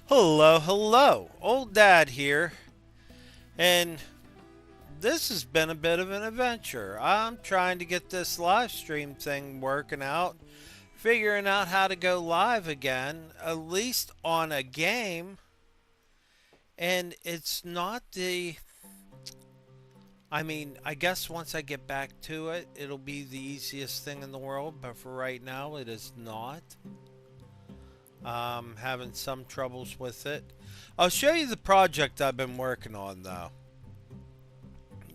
Hello, hello. Old Dad here. And this has been a bit of an adventure. I'm trying to get this live stream thing working out, figuring out how to go live again, at least on a game. And it's not I guess once I get back to it, it'll be the easiest thing in the world, but for right now, it is not. Having some troubles with it. I'll show you the project I've been working on though.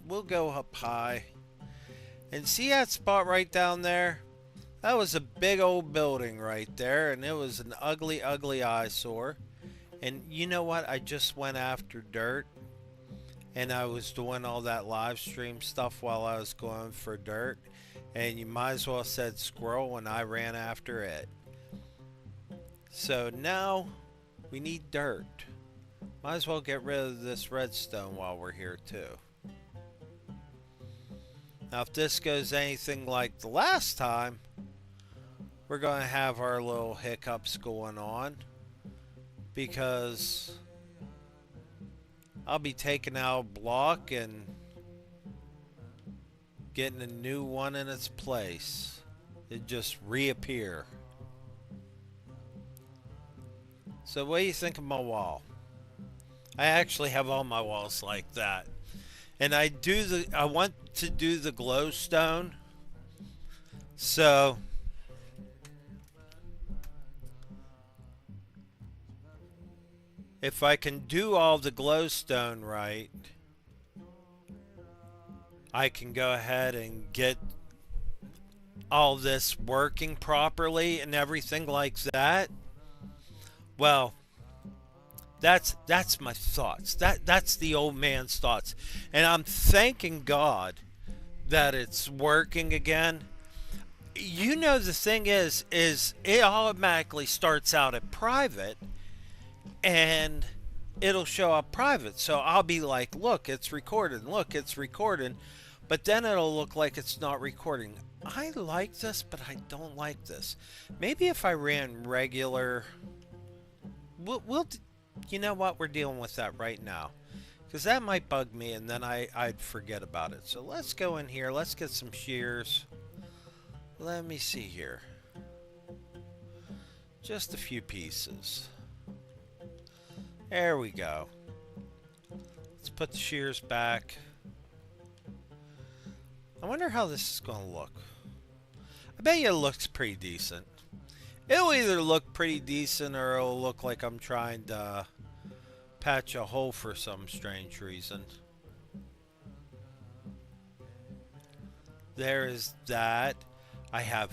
We'll go up high. And see that spot right down there? That was a big old building right there, and it was an ugly, ugly eyesore. And you know what? I just went after dirt, and I was doing all that live stream stuff while I was going for dirt. And you might as well said squirrel when I ran after it. So now we need dirt. Might as well get rid of this redstone while we're here too. Now if this goes anything like the last time, we're going to have our little hiccups going on. Because I'll be taking out a block and getting a new one in its place. It just reappear. So what do you think of my wall? I actually have all my walls like that. And I want to do the glowstone. So if I can do all the glowstone right, I can go ahead and get all this working properly and everything like that. Well, that's my thoughts. That's the old man's thoughts. And I'm thanking God that it's working again. You know, the thing is it automatically starts out at private and it'll show up private. So I'll be like, look, it's recording. Look, it's recording. But then it'll look like it's not recording. I like this, but I don't like this. Maybe if I ran regular... We'll you know what? We're dealing with that right now. Because that might bug me and then I'd forget about it. So let's go in here. Let's get some shears. Let me see here. Just a few pieces. There we go. Let's put the shears back. I wonder how this is going to look. I bet you it looks pretty decent. It'll either look pretty decent or it'll look like I'm trying to patch a hole for some strange reason. There is that. I have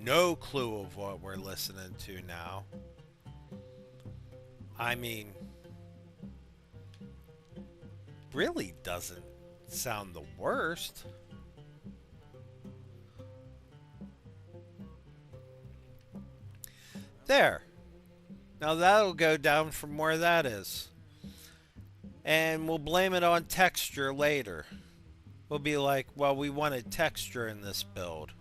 no clue of what we're listening to now. I mean, really doesn't sound the worst. There. Now that'll go down from where that is. And we'll blame it on texture later. We'll be like, well, we wanted texture in this build.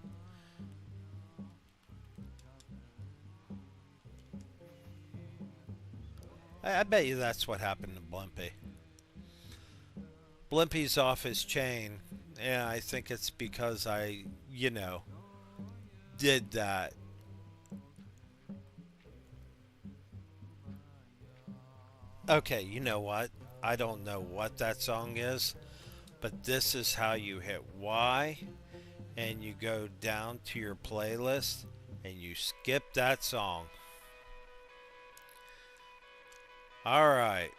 I bet you that's what happened to Blimpy. Blimpy's off his chain. And I think it's because I, did that. Okay, you know what? I don't know what that song is, but this is how you hit Y and you go down to your playlist and you skip that song. Alright.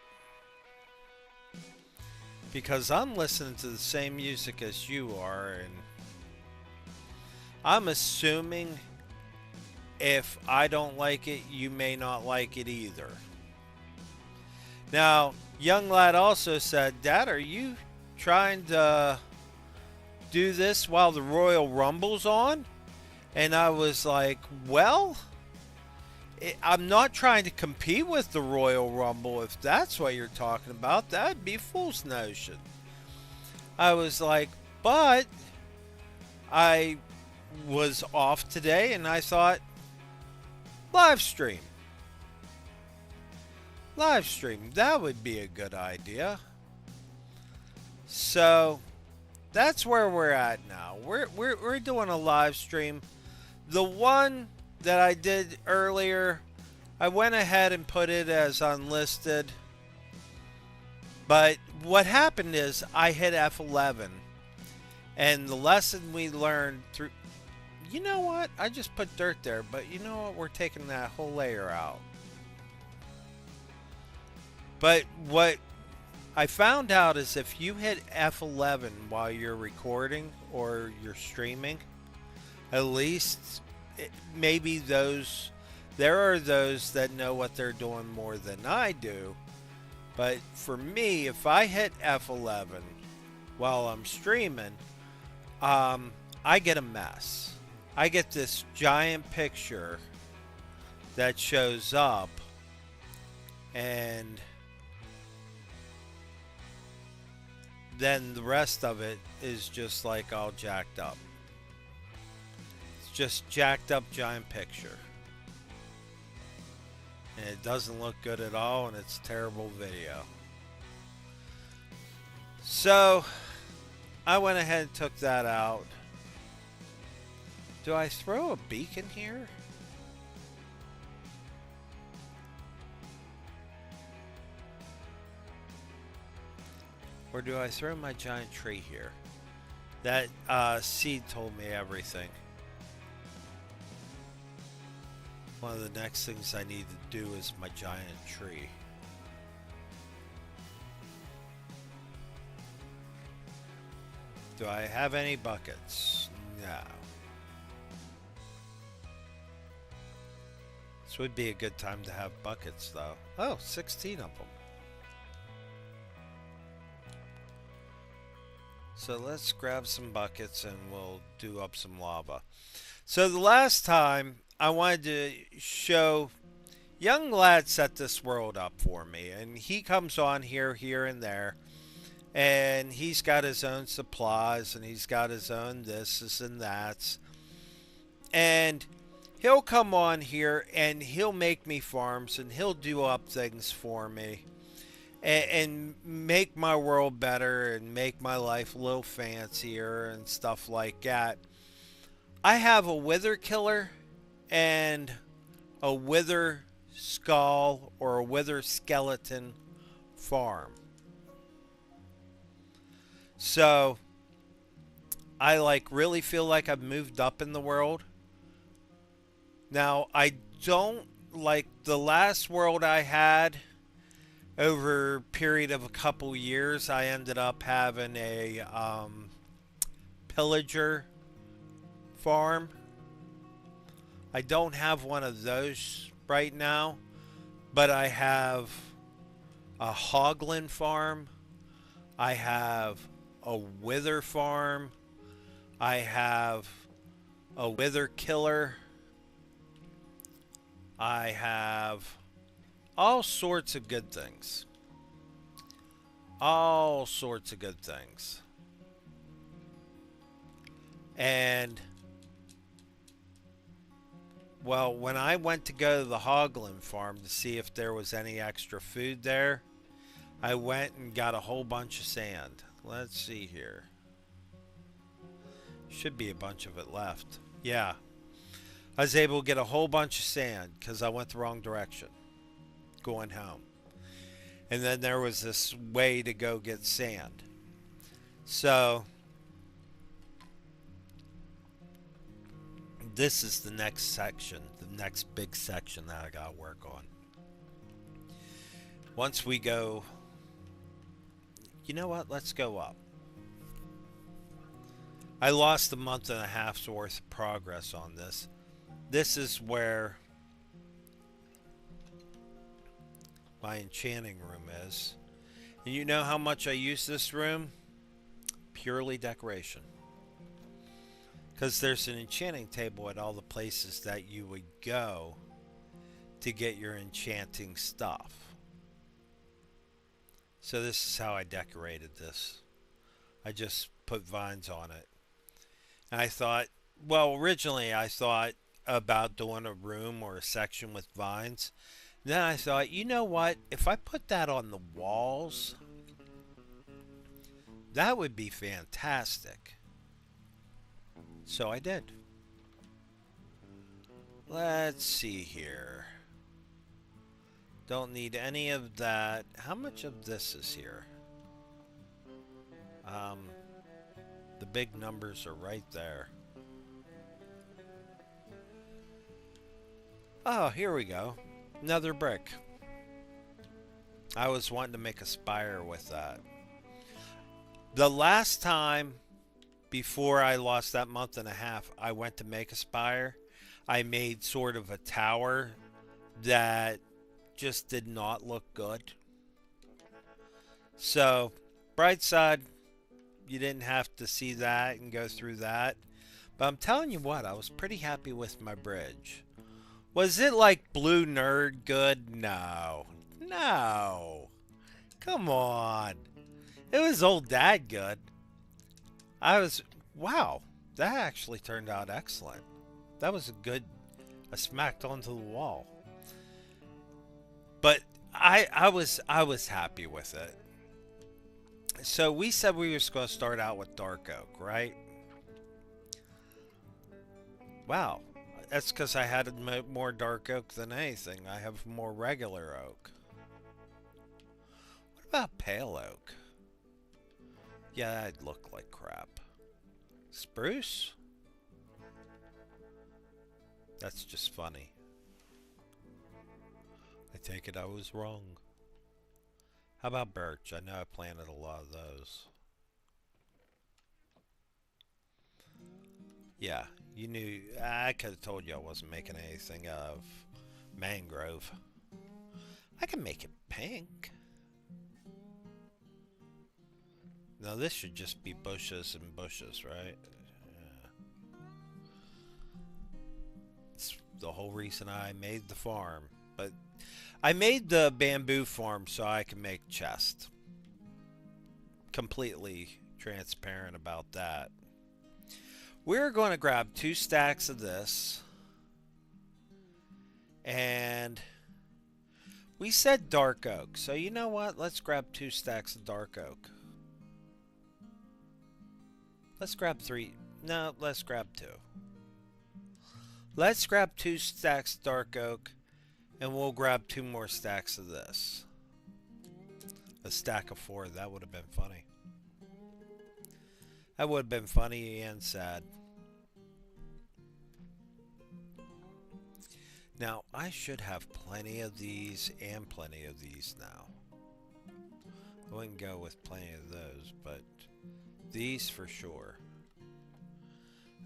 Because I'm listening to the same music as you are, and I'm assuming if I don't like it, you may not like it either. Now, Young Lad also said, Dad, are you trying to do this while the Royal Rumble's on? And I was like, well, I'm not trying to compete with the Royal Rumble. If that's what you're talking about, that'd be fool's notion. I was like, but I was off today and I thought, live stream. Live stream. That would be a good idea. So that's where we're at now. We're doing a live stream. The one that I did earlier, I went ahead and put it as unlisted. But what happened is I hit F11. And the lesson we learned through... You know what? I just put dirt there. But you know what? We're taking that whole layer out. But what I found out is if you hit F11 while you're recording or you're streaming, at least maybe there are those that know what they're doing more than I do. But for me, if I hit F11 while I'm streaming, I get a mess. I get this giant picture that shows up, and then the rest of it is just like all jacked up. It's just jacked up giant picture. And it doesn't look good at all, and it's terrible video. So I went ahead and took that out. Do I throw a beacon here? Or do I throw my giant tree here? That seed told me everything. One of the next things I need to do is my giant tree. Do I have any buckets? No. This would be a good time to have buckets though. Oh, 16 of them. So let's grab some buckets and we'll do up some lava. So the last time I wanted to show, young lad set this world up for me, and he comes on here and there, and he's got his own supplies, and he's got his own this and that's, and he'll come on here and he'll make me farms and he'll do up things for me. And make my world better and make my life a little fancier and stuff like that. I have a wither killer and a wither skull or a wither skeleton farm. So I really feel like I've moved up in the world. Now I don't like the last world I had. Over a period of a couple years, I ended up having a pillager farm. I don't have one of those right now, but I have a hoglin farm. I have a wither farm. I have a wither killer. I have all sorts of good things. All sorts of good things. And, well, when I went to go to the Hoglin farm to see if there was any extra food there, I went and got a whole bunch of sand. Let's see here. Should be a bunch of it left. Yeah. I was able to get a whole bunch of sand because I went the wrong direction going home. And then there was this way to go get sand. So this is the next section, the next big section that I gotta work on. Once we go, you know what, let's go up. I lost a month and a half's worth of progress on this. This is where my enchanting room is. And you know how much I use this room? Purely decoration. Because there's an enchanting table at all the places that you would go to get your enchanting stuff. So this is how I decorated this. I just put vines on it. And I thought, well, originally I thought about doing a room or a section with vines. Then I thought, you know what? If I put that on the walls, that would be fantastic. So I did. Let's see here. Don't need any of that. How much of this is here? Um, the big numbers are right there. Oh, here we go. Another brick. I was wanting to make a spire with that. The last time before I lost that month and a half, I went to make a spire. I made sort of a tower that just did not look good. So, bright side, you didn't have to see that and go through that. But I'm telling you what, I was pretty happy with my bridge. Was it like Blue Nerd good? No. No. Come on. It was old dad good. Wow, that actually turned out excellent. That was a good, I smacked onto the wall. But I was happy with it. So we said we were going to start out with dark oak, right? Wow, that's because I had more dark oak than anything. I have more regular oak. What about pale oak? Yeah, that'd look like crap. Spruce? That's just funny. I take it I was wrong. How about birch? I know I planted a lot of those. Yeah, you knew. I could have told you I wasn't making anything of mangrove. I can make it pink. Now this should just be bushes and bushes, right? Yeah. It's the whole reason I made the farm. But I made the bamboo farm so I can make chests. Completely transparent about that. We're going to grab 2 stacks of this. And we said dark oak. So you know what? Let's grab 2 stacks of dark oak. Let's grab 3. No, let's grab 2. Let's grab 2 stacks of dark oak. And we'll grab 2 more stacks of this. A stack of 4. That would have been funny. That would have been funny and sad. Now, I should have plenty of these and plenty of these now. I wouldn't go with plenty of those, but these for sure.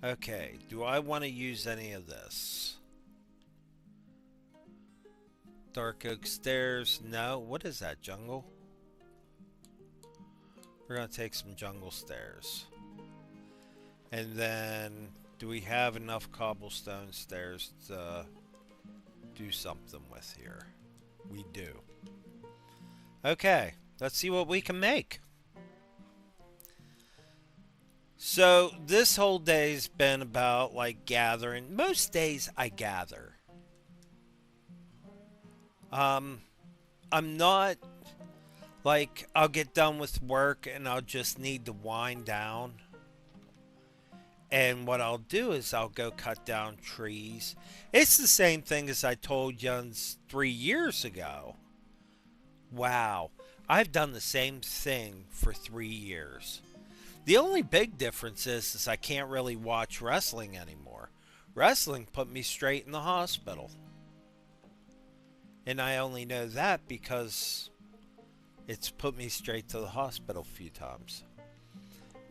Okay, do I want to use any of this? Dark oak stairs. No. What is that, jungle? We're going to take some jungle stairs. And then, do we have enough cobblestone stairs to do something with here? We do. Okay, let's see what we can make. So, this whole day's been about, like, gathering. Most days I gather. I'm not, like, I'll get done with work and I'll just need to wind down. And what I'll do is I'll go cut down trees. It's the same thing as I told you 3 years ago. Wow, I've done the same thing for 3 years. The only big difference is I can't really watch wrestling anymore. Wrestling put me straight in the hospital. And I only know that because it's put me straight to the hospital a few times.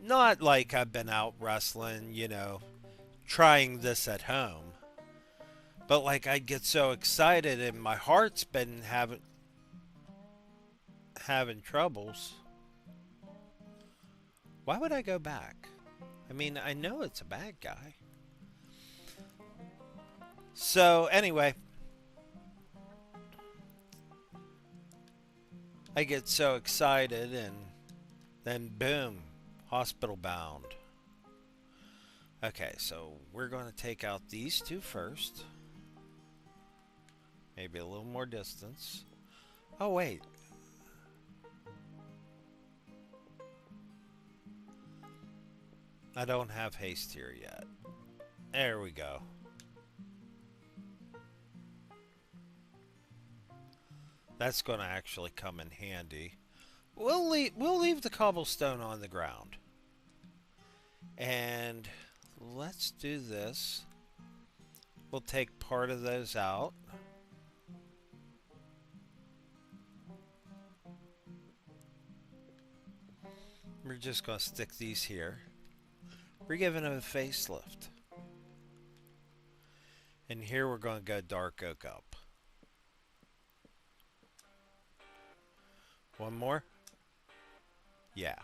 Not like I've been out wrestling, you know, trying this at home. But like I'd get so excited and my heart's been having troubles. Why would I go back? I mean, I know it's a bad guy. So anyway, I get so excited and then boom, hospital bound. Okay, so we're going to take out these 2 first. Maybe a little more distance. Oh, wait. I don't have haste here yet. There we go. That's going to actually come in handy. We'll leave the cobblestone on the ground. And let's do this. We'll take part of those out. We're just going to stick these here. We're giving them a facelift. And here we're going to go dark oak up. One more? Yeah.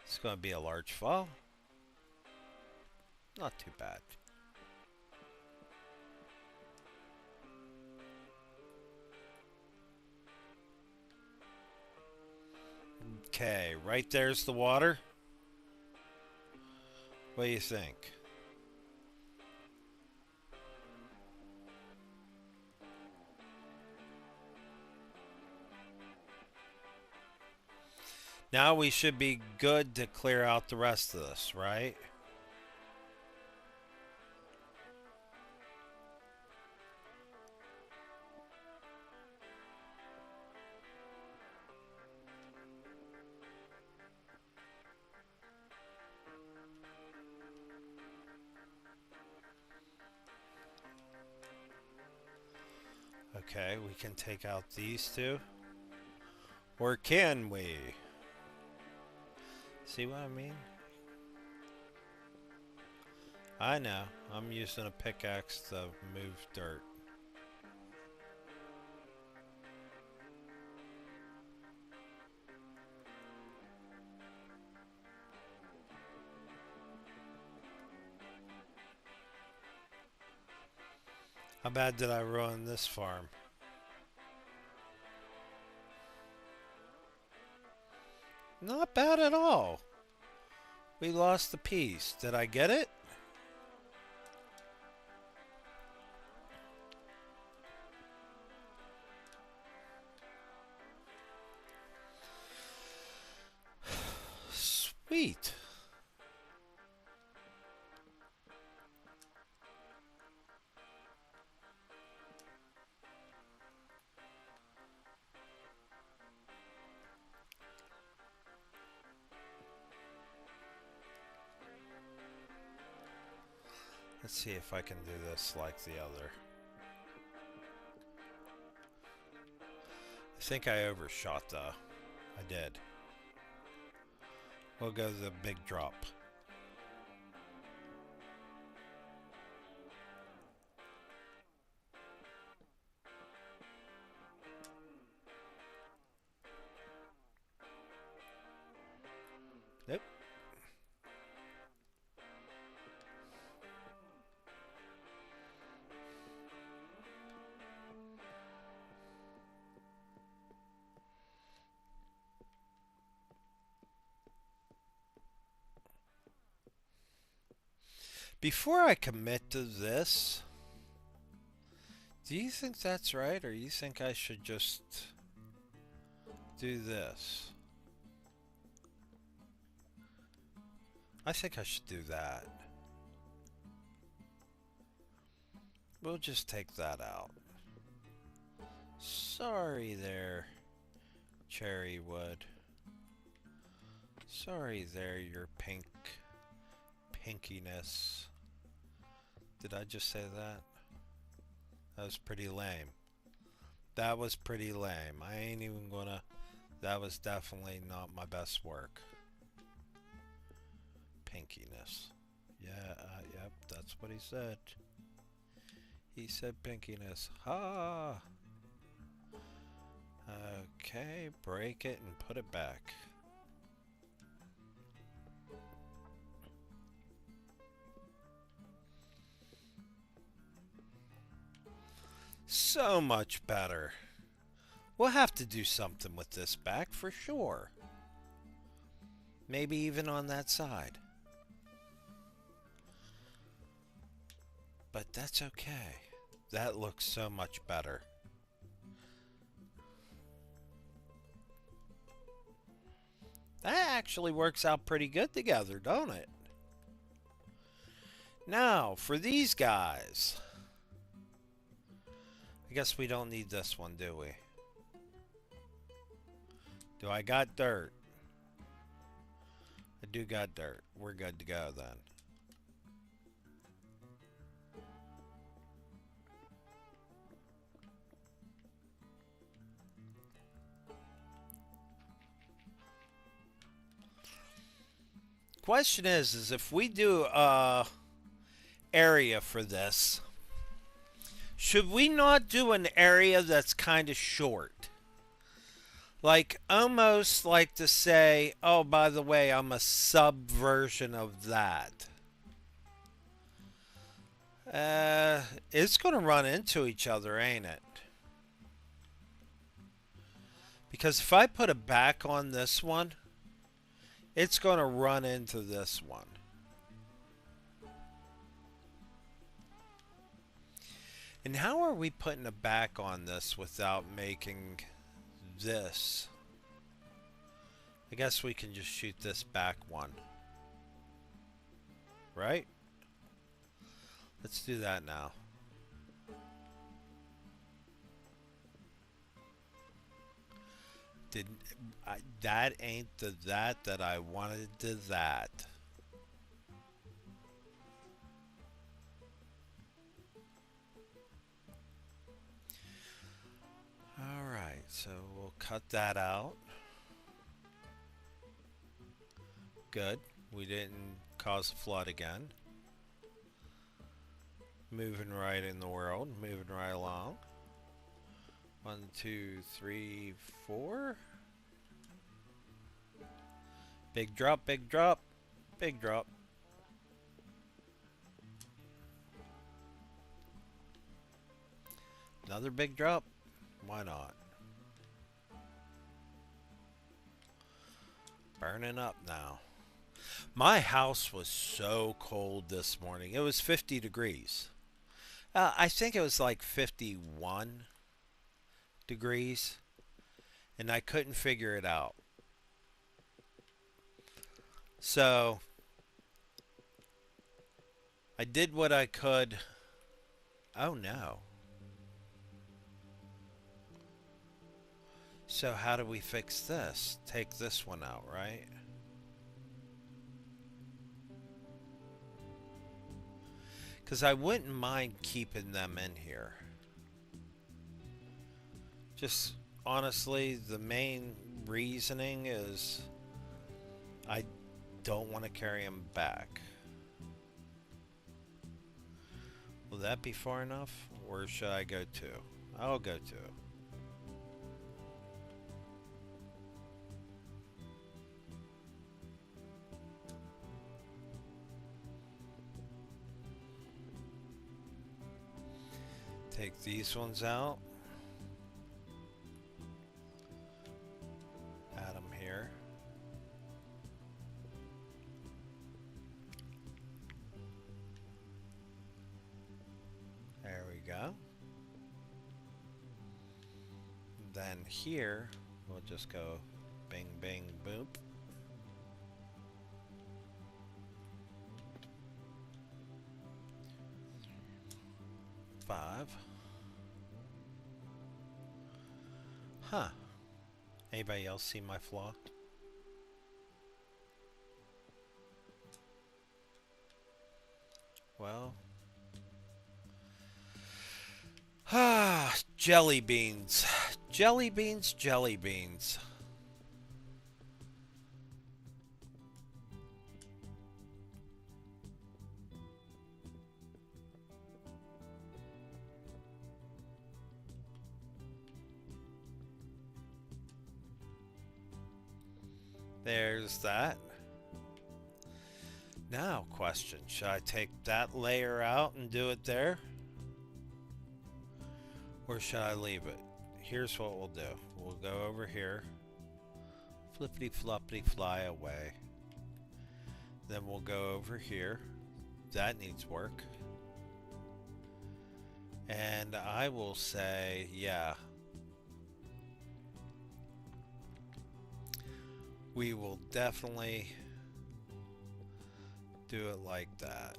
It's going to be a large fall. Not too bad. Okay, right there's the water. What do you think? Now we should be good to clear out the rest of this, right? Okay, we can take out these two. Or can we? See what I mean? I know. I'm using a pickaxe to move dirt. How bad did I ruin this farm? Not bad at all. We lost the piece. Did I get it? Sweet. Let's see if I can do this like the other. I think I overshot though. I did. We'll go to the big drop. Nope. Before I commit to this, do you think that's right, or you think I should just do this? I think I should do that. We'll just take that out. Sorry there, cherry wood. Sorry there, your pinkiness. Did I just say that? That was pretty lame. That was pretty lame. I ain't even gonna... That was definitely not my best work. Pinkiness. Yeah, yep, that's what he said. He said pinkiness. Ha! Okay, break it and put it back. So much better. We'll have to do something with this back for sure. Maybe even on that side. but that's okay. That looks so much better. That actually works out pretty good together, don't it? Now, for these guys. I guess we don't need this one, do we? Do I got dirt? I do got dirt. We're good to go then. Question is if we do a area for this, should we not do an area that's kind of short? Like, almost like to say, oh, by the way, I'm a subversion of that. It's going to run into each other, ain't it? Because if I put a back on this one, it's going to run into this one. And how are we putting a back on this without making this? I guess we can just shoot this back one. Right? Let's do that now. That ain't the that I wanted to that. Alright, so we'll cut that out. Good. We didn't cause a flood again. Moving right in the world. Moving right along. 1, 2, 3, 4. Big drop, big drop, big drop. Another big drop? Why not? Burning up now. My house was so cold this morning. It was 50 degrees. I think it was like 51 degrees. And I couldn't figure it out. So I did what I could. Oh no. So how do we fix this? Take this one out, right? Because I wouldn't mind keeping them in here. Just honestly, the main reasoning is I don't want to carry them back. Will that be far enough? Or should I go 2? I'll go 2. Take these ones out. Add them here. There we go. Then here, we'll just go bing, bing, boop. Five. Huh. Anybody else see my flaw? Well. Jelly beans. Jelly beans, jelly beans. There's that. Now, question. Should I take that layer out and do it there? Or should I leave it? Here's what we'll do. We'll go over here. Flippity floppity fly away. Then we'll go over here. That needs work. And I will say, yeah, we will definitely do it like that.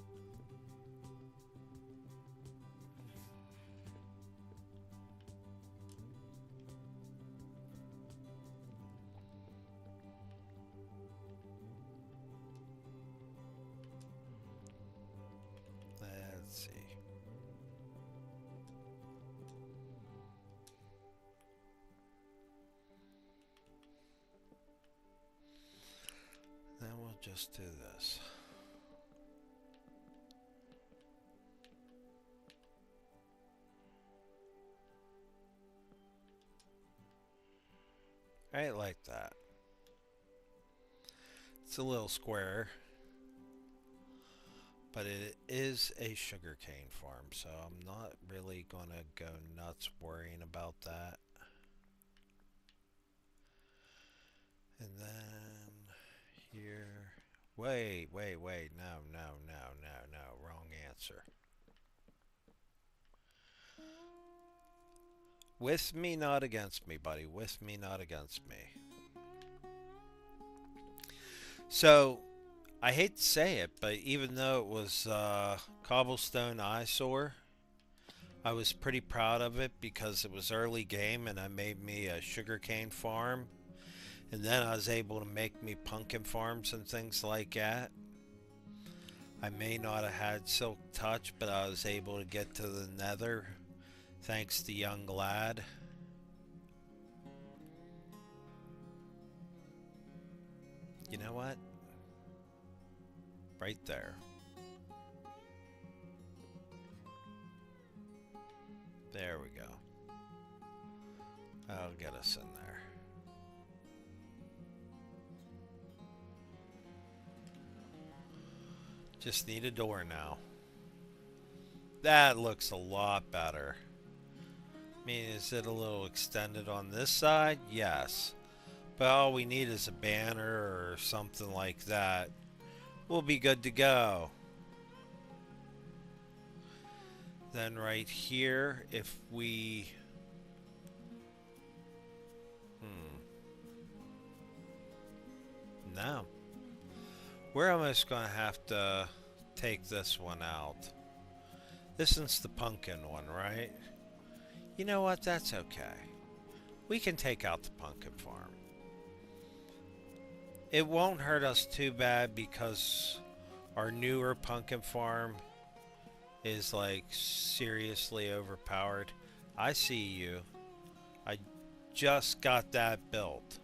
Let's see. Then we'll just do this. Right like that. It's a little square, but it is a sugarcane farm, so I'm not really gonna go nuts worrying about that. And then here, wait, no, wrong answer. With me, not against me, buddy. With me, not against me. So, I hate to say it, but even though it was Cobblestone Eyesore, I was pretty proud of it because it was early game and I made me a sugarcane farm. And then I was able to make me pumpkin farms and things like that. I may not have had Silk Touch, but I was able to get to the Nether thanks to Young Lad. You know what? Right there. There we go. That'll get us in there. Just need a door now. That looks a lot better. I mean, is it a little extended on this side? Yes. But all we need is a banner or something like that. We'll be good to go. Then right here, if we... No. We're almost going to have to take this one out. This is the pumpkin one, right? You know what? That's okay. We can take out the pumpkin farm. It won't hurt us too bad because our newer pumpkin farm is like seriously overpowered. I see you. I just got that built.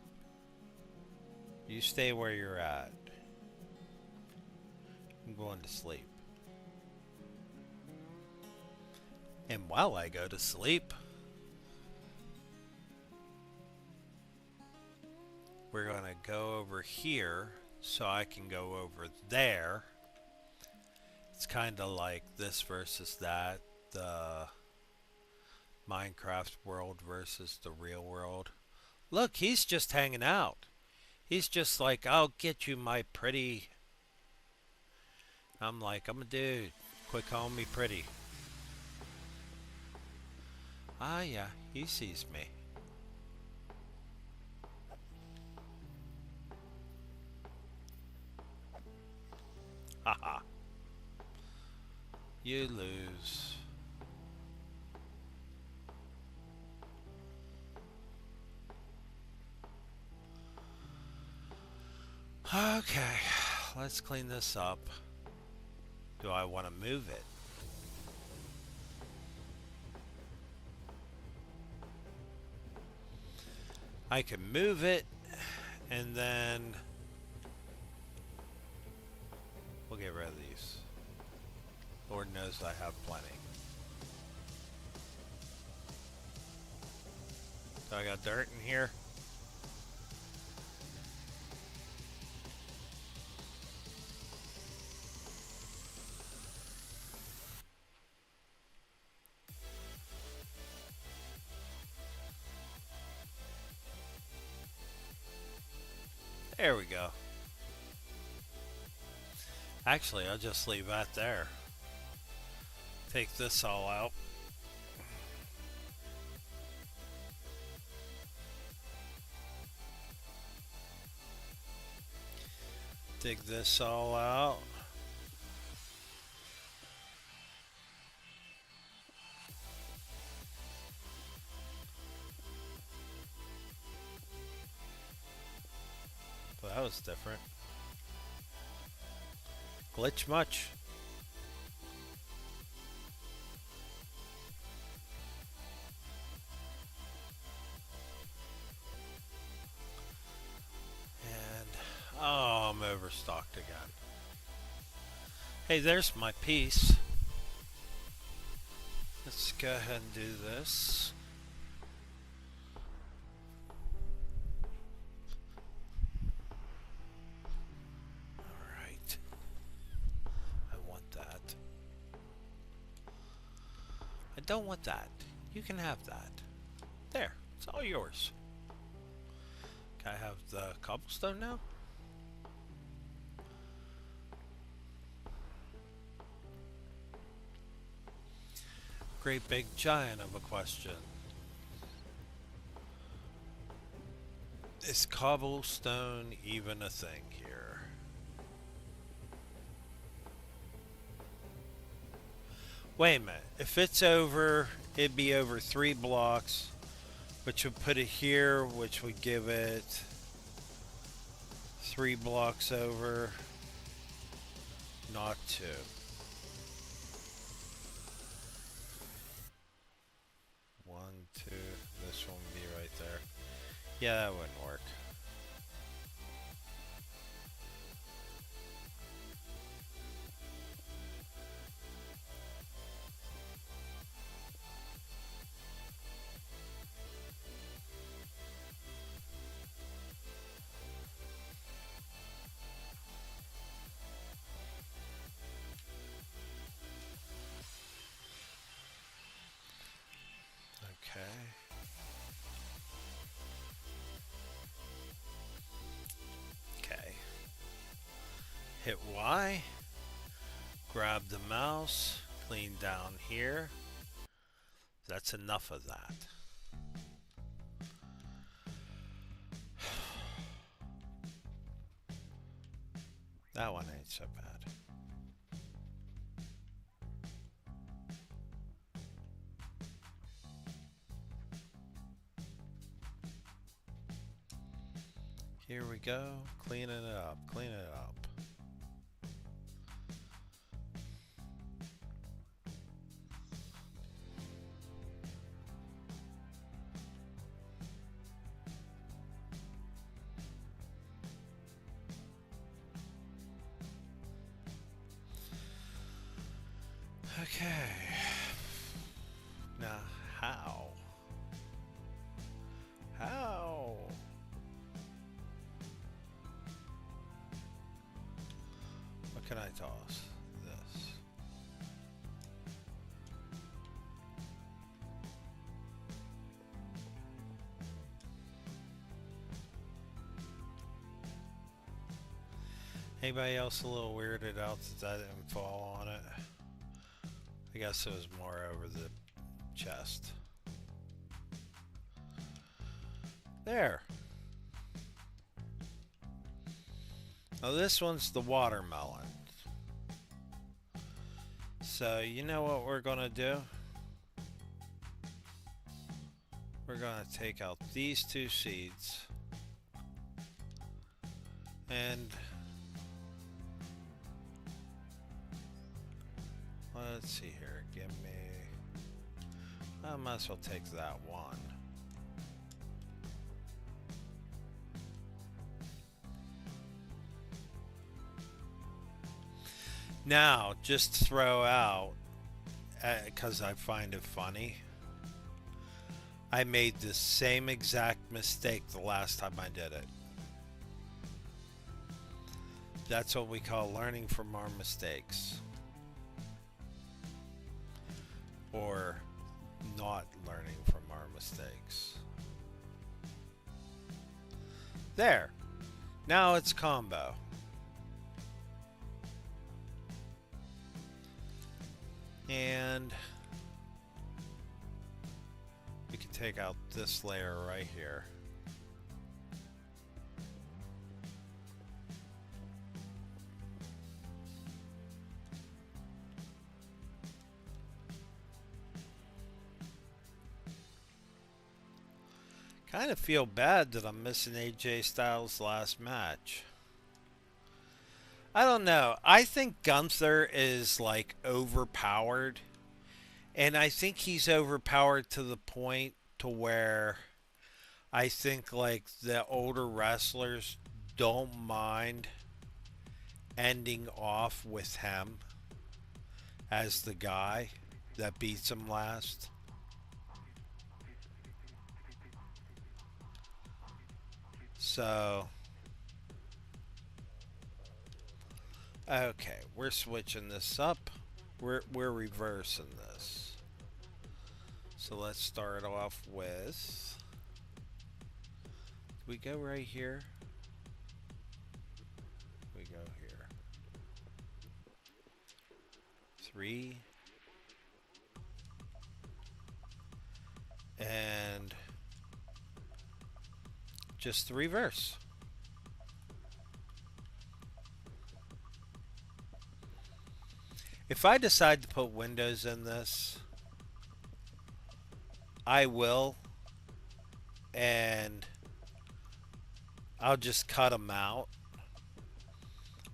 You stay where you're at. I'm going to sleep. And while I go to sleep, we're going to go over here so I can go over there. It's kind of like this versus that. The Minecraft world versus the real world. Look, he's just hanging out. He's just like, I'll get you, my pretty. I'm like, I'm a dude. Quit calling me pretty. Ah, yeah, he sees me. Haha. You lose. Okay, let's clean this up. Do I want to move it? I can move it, and then we'll get rid of these. Lord knows I have plenty. So I got dirt in here. There we go. Actually, I'll just leave that there. Take this all out. Dig this all out. Well, that was different. Glitch much? And oh, I'm overstocked again. Hey, there's my piece. Let's go ahead and do this. Alright. I want that. I don't want that. You can have that. There. It's all yours. Can I have the cobblestone now? Great big giant of a question. Is cobblestone even a thing here? Wait a minute. If it's over, it'd be over 3 blocks, which would put it here, which would give it 3 blocks over, not 2. One, two, this one would be right there. Yeah, that wouldn't work. Okay. Okay. Hit Y. Grab the mouse. Clean down here. That's enough of that. That one ain't so bad. Here we go. Cleaning it up. Clean it up. Okay. Now, how? How? What can I toss? This. Anybody else a little weirded out that I didn't fall on it? I guess it was more over the chest. There. Now this one's the watermelon. So you know what we're gonna do? We're gonna take out these 2 seeds and let's see here. Give me. I might as well take that one. Now, just throw out, because I find it funny, I made the same exact mistake the last time I did it. That's what we call learning from our mistakes. Or not learning from our mistakes. There. Now it's combo. And we can take out this layer right here. Kind of feel bad that I'm missing AJ Styles' last match. I don't know. I think Gunther is like overpowered. And I think he's overpowered to the point to where I think like the older wrestlers don't mind ending off with him as the guy that beats him last. So, okay, we're switching this up. We're reversing this. So let's start off with, we go right here. We go here. 3 and just the reverse. If I decide to put windows in this, I will, and I'll just cut them out.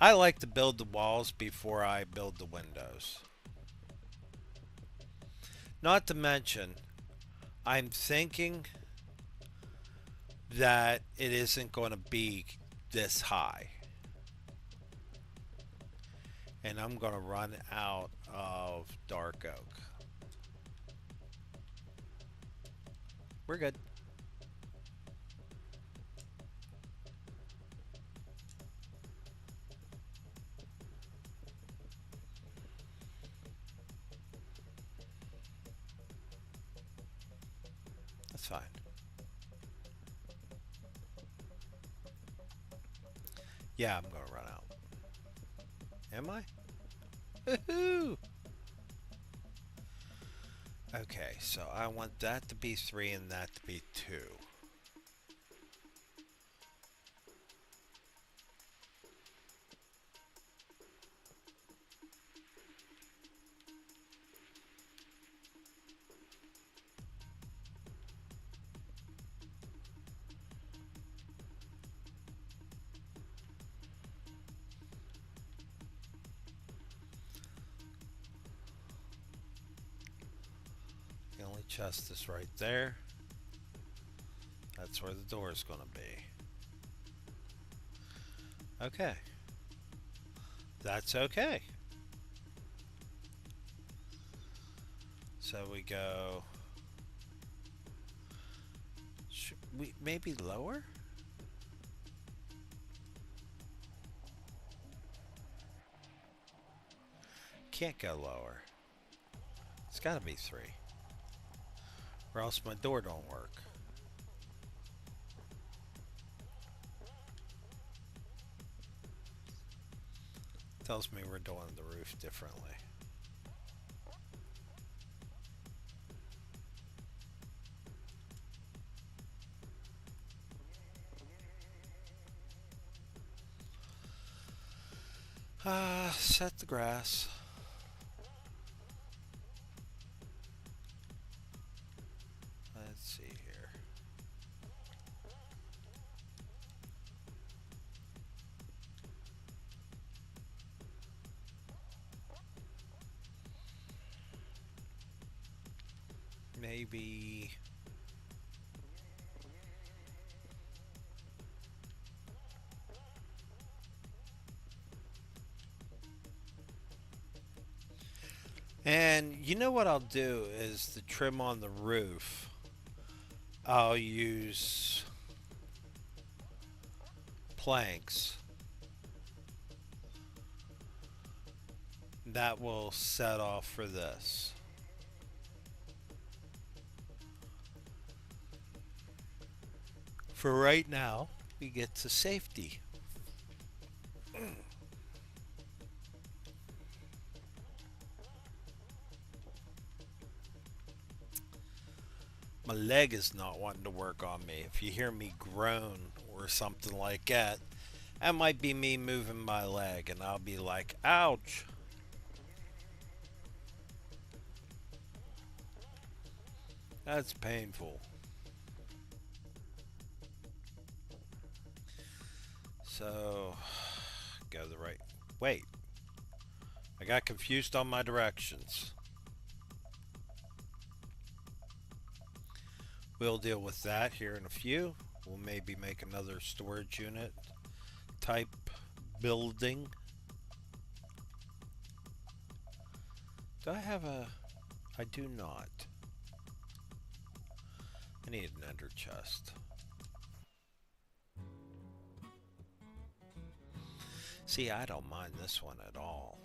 I like to build the walls before I build the windows. Not to mention, I'm thinking that it isn't going to be this high. And I'm going to run out of dark oak. We're good. That's fine. Yeah, I'm going to run out. Am I? Woohoo! Okay, so I want that to be 3 and that to be 2. The only chest is right there. That's where the door is going to be. Okay. That's okay. So we go... Should we maybe lower? Can't go lower. It's got to be 3. Or else my door don't work. Tells me we're doing the roof differently. Set the grass. Let's see here. Maybe... And you know what I'll do is the trim on the roof. I'll use planks. That will set off for this. For right now, we get to safety. My leg is not wanting to work on me. If you hear me groan or something like that, that might be me moving my leg, and I'll be like, ouch. That's painful. So, go the right. Wait, I got confused on my directions. We'll deal with that here in a few. We'll maybe make another storage unit type building. Do I have a... I do not. I need an ender chest. See, I don't mind this one at all.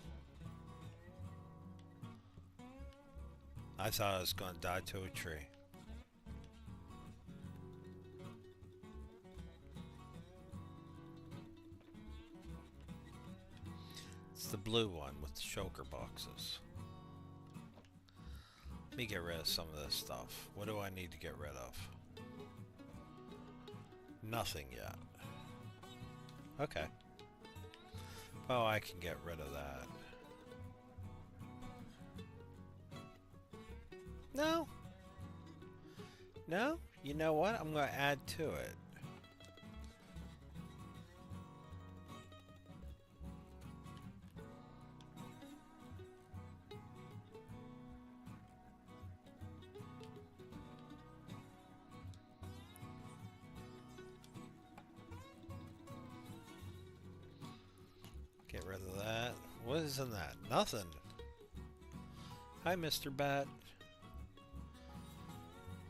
I thought I was going to die to a tree. It's the blue one with the shulker boxes. Let me get rid of some of this stuff. What do I need to get rid of? Nothing yet. Okay. Oh, I can get rid of that. No. No? You know what? I'm going to add to it. Get rid of that. What is in that? Nothing. Hi, Mr. Bat.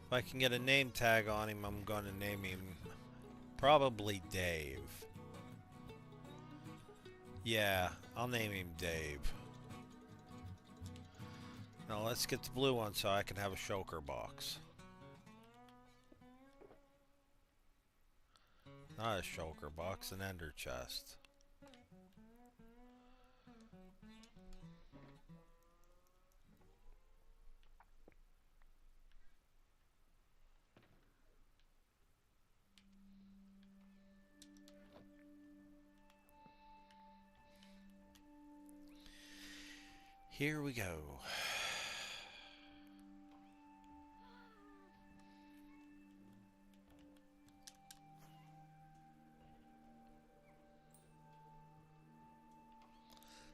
If I can get a name tag on him, I'm going to name him probably Dave. Yeah, I'll name him Dave. Now let's get the blue one so I can have a shulker box. Not a shulker box, an ender chest. Here we go.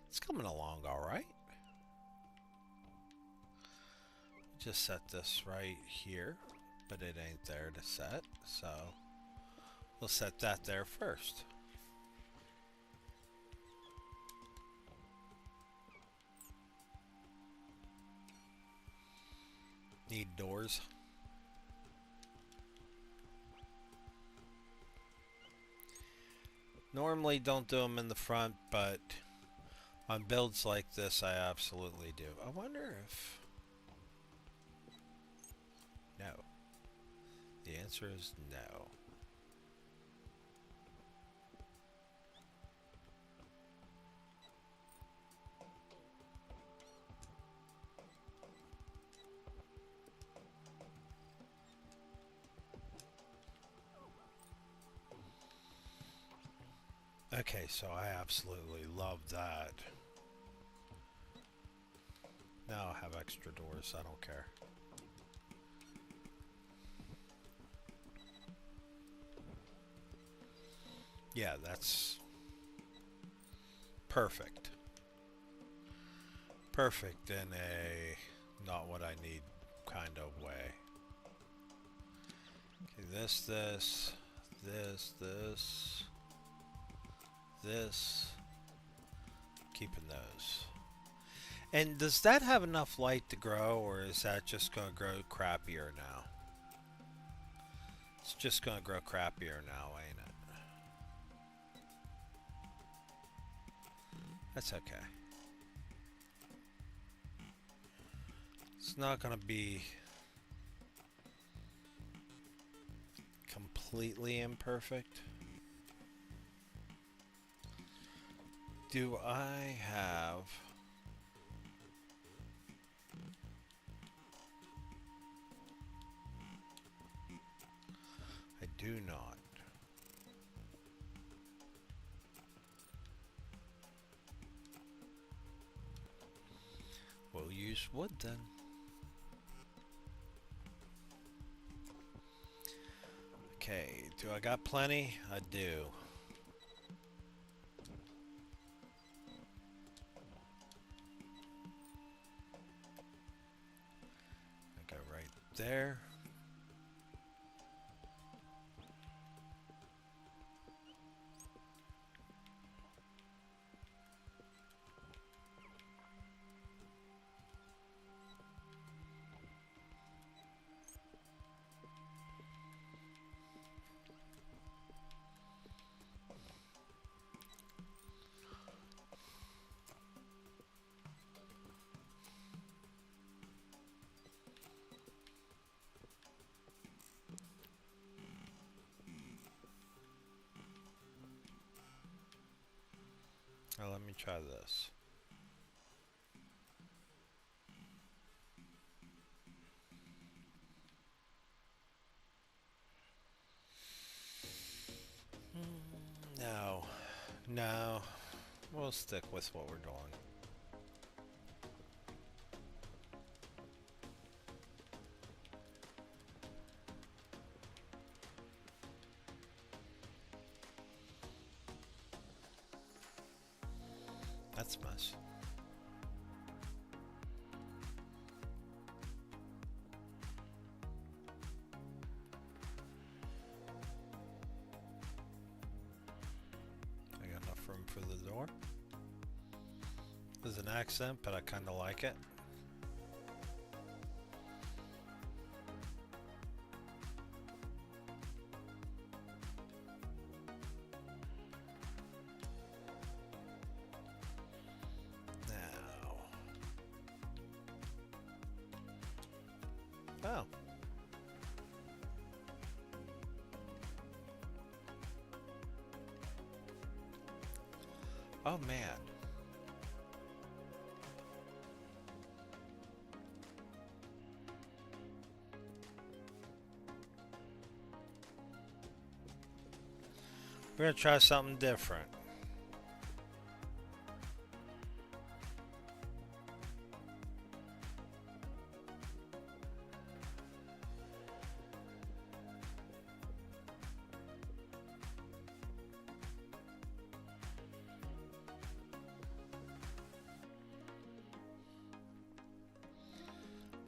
It's coming along all right. Just set this right here, but it ain't there to set, so we'll set that there first. Need doors. Normally don't do them in the front, but on builds like this I absolutely do. I wonder if... No. The answer is no. Okay, so I absolutely love that. Now I'll have extra doors, I don't care. Yeah, that's perfect. Perfect in a not what I need kind of way. Okay, this, keeping those. And does that have enough light to grow, or is that just going to grow crappier now? It's just going to grow crappier now, ain't it? That's okay. It's not going to be completely imperfect. Do I have... I do not. We'll use wood then. Okay, do I got plenty? I do. there. Now let me try this. No. No. We'll stick with what we're doing. That's a mess. I got enough room for the door. There's an accent, but I kind of like it. Oh. Oh man. We're gonna try something different.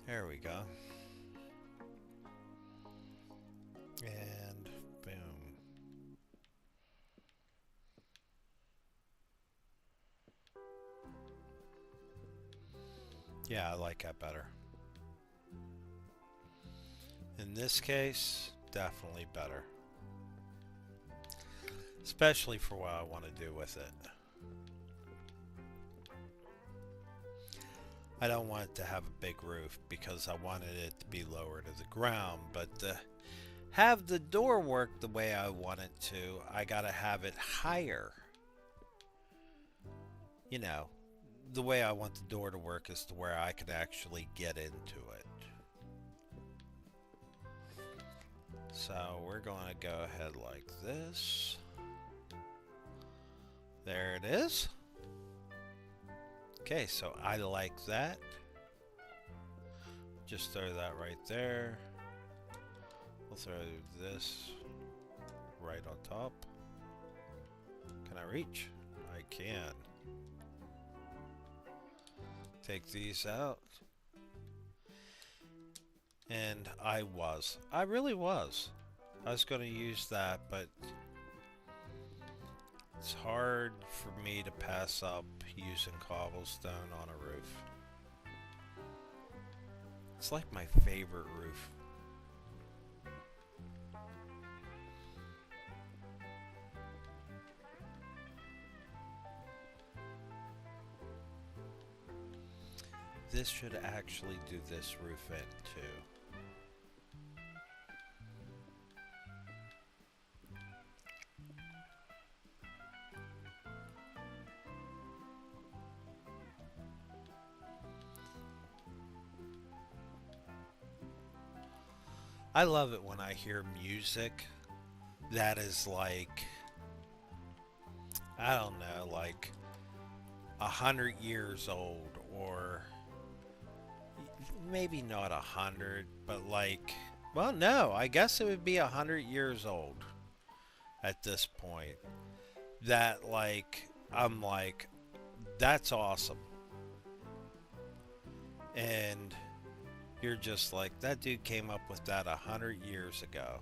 There we go. And boom. Yeah, I like that better. In this case, definitely better. Especially for what I want to do with it. I don't want it to have a big roof because I wanted it to be lower to the ground, but to have the door work the way I want it to, I gotta have it higher. You know, the way I want the door to work is to where I can actually get into it. So we're going to go ahead like this. There it is. Okay, so I like that. Just throw that right there. We'll throw this right on top. Can I reach? I can. Take these out. And I really was. I was going to use that, but it's hard for me to pass up using cobblestone on a roof. It's like my favorite roof. This should actually do this roof in too. I love it when I hear music that is like, I don't know, like 100 years old, or maybe not 100, but like, well, no, I guess it would be 100 years old at this point. That like, I'm like, that's awesome. And You're just like, that dude came up with that 100 years ago.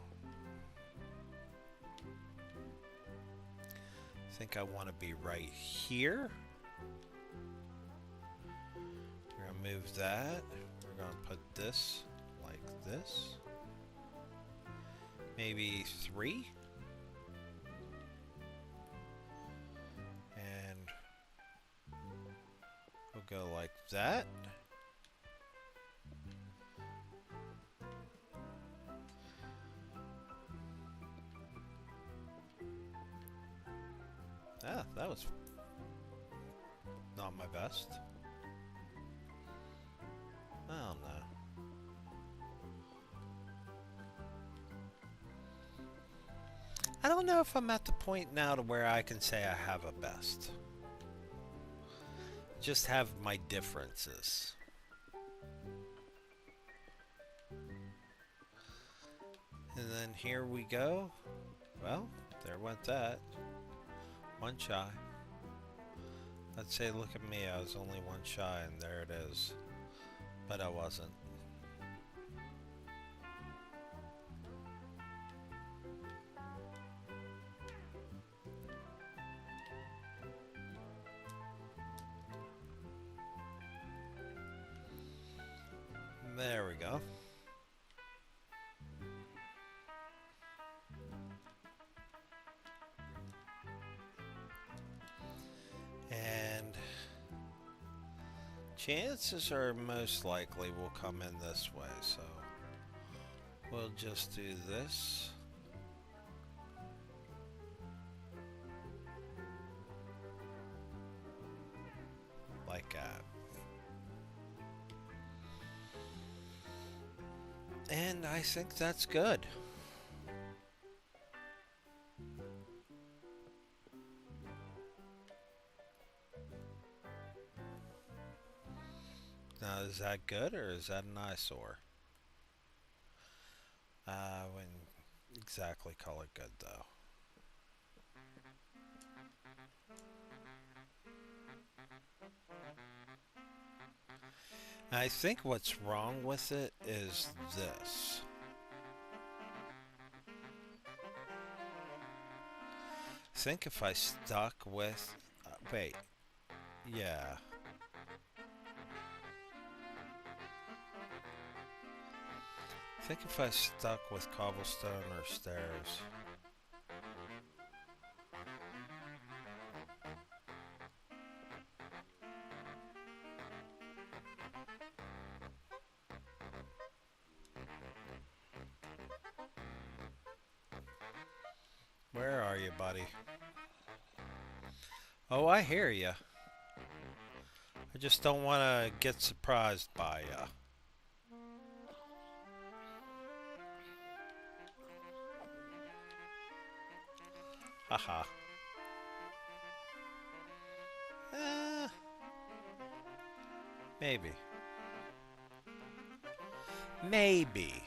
I think I want to be right here. We're going to move that. We're going to put this like this. Maybe 3. And we'll go like that. Ah, that was not my best. I don't know. I don't know if I'm at the point now to where I can say I have a best. Just have my differences. And then here we go. Well, there went that. 1 shy. I'd say, look at me, I was only 1 shy, and there it is. But I wasn't. There we go. And chances are most likely will come in this way, so we'll just do this. Like that. And I think that's good. Now, is that good or is that an eyesore? I wouldn't exactly call it good though. I think what's wrong with it is this. I think if I stuck with... wait. Yeah. I think if I stuck with cobblestone or stairs. Where are you, buddy? Oh, I hear you. I just don't want to get surprised by you. Haha. Maybe. Maybe.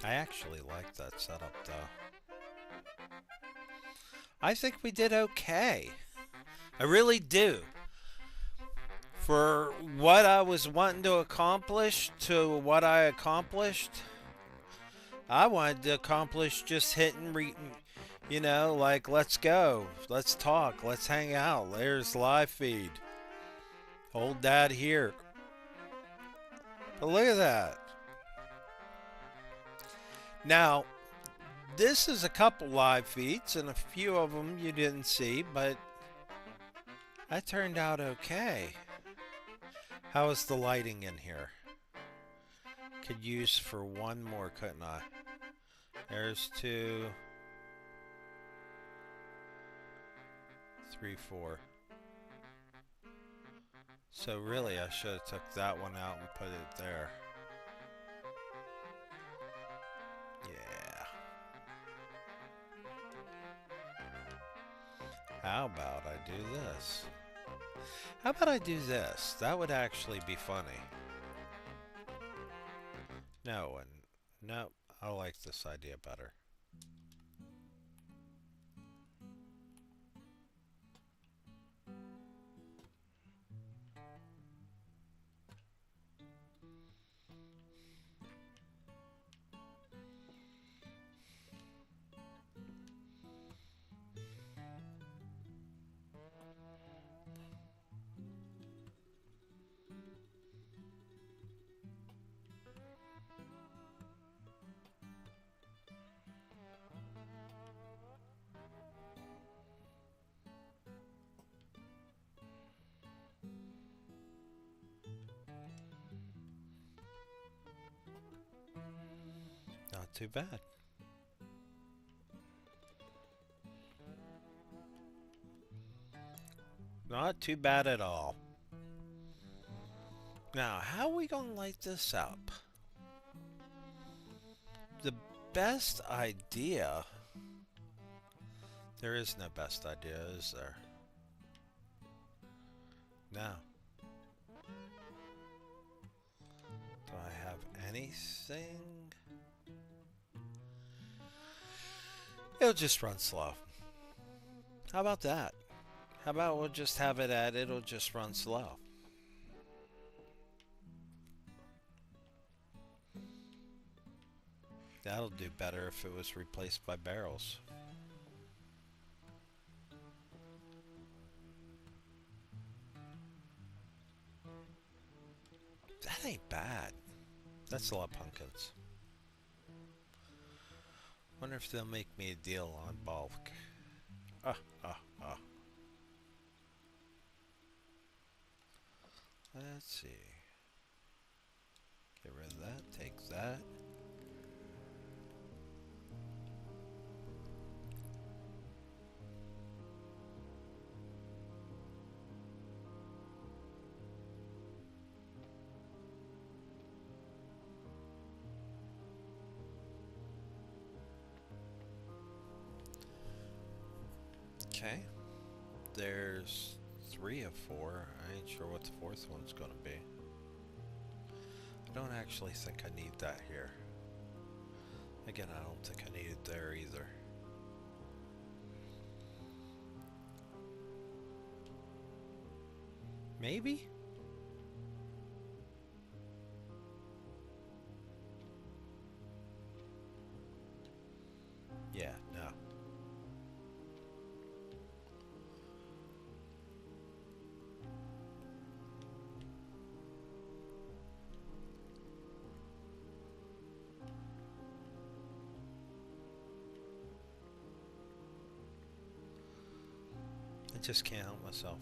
I actually like that setup though. I think we did okay. I really do. For what I was wanting to accomplish to what I accomplished, I wanted to accomplish just hitting, you know, like, let's go, let's talk, let's hang out. There's live feed. Hold that here. But look at that. Now, this is a couple live feeds, and a few of them you didn't see, but that turned out okay. How is the lighting in here? Could use for one more, couldn't I? There's 2, 3, 4. So really, I should have took that one out and put it there. Yeah. How about I do this? How about I do this? That would actually be funny. No, and no, I like this idea better. too bad. Not too bad at all. Now, how are we going to light this up? The best idea... There is no best idea, is there? No. Do I have anything? It'll just run slow. How about that? How about we'll just have it at it'll just run slow? That'll do better if it was replaced by barrels. That ain't bad. That's a lot of pumpkins. Wonder if they'll make me a deal on bulk. Let's see. Get rid of that. Take that. Okay. There's 3 of 4. I ain't sure what the 4th one's gonna be. I don't actually think I need that here. Again, I don't think I need it there either. Maybe? Yeah, no. I just can't help myself.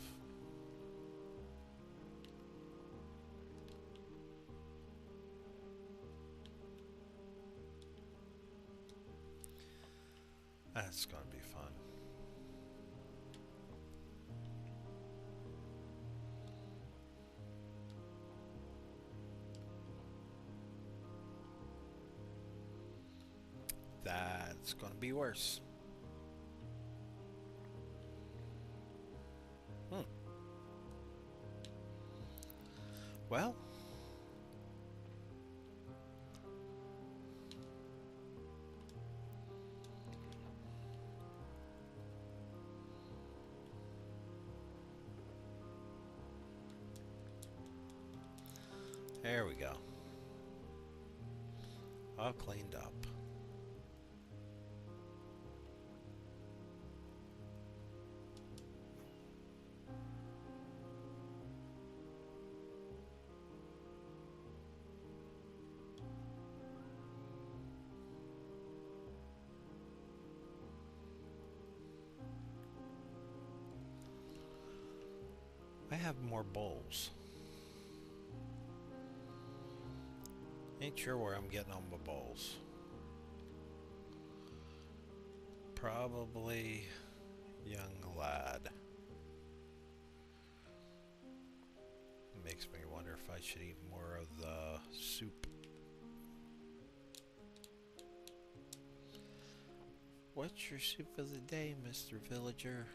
That's gonna be fun. That's gonna be worse. Well, there we go. All cleaned up. I have more bowls. Ain't sure where I'm getting on my bowls. Probably young lad. Makes me wonder if I should eat more of the soup. What's your soup of the day, Mr. Villager?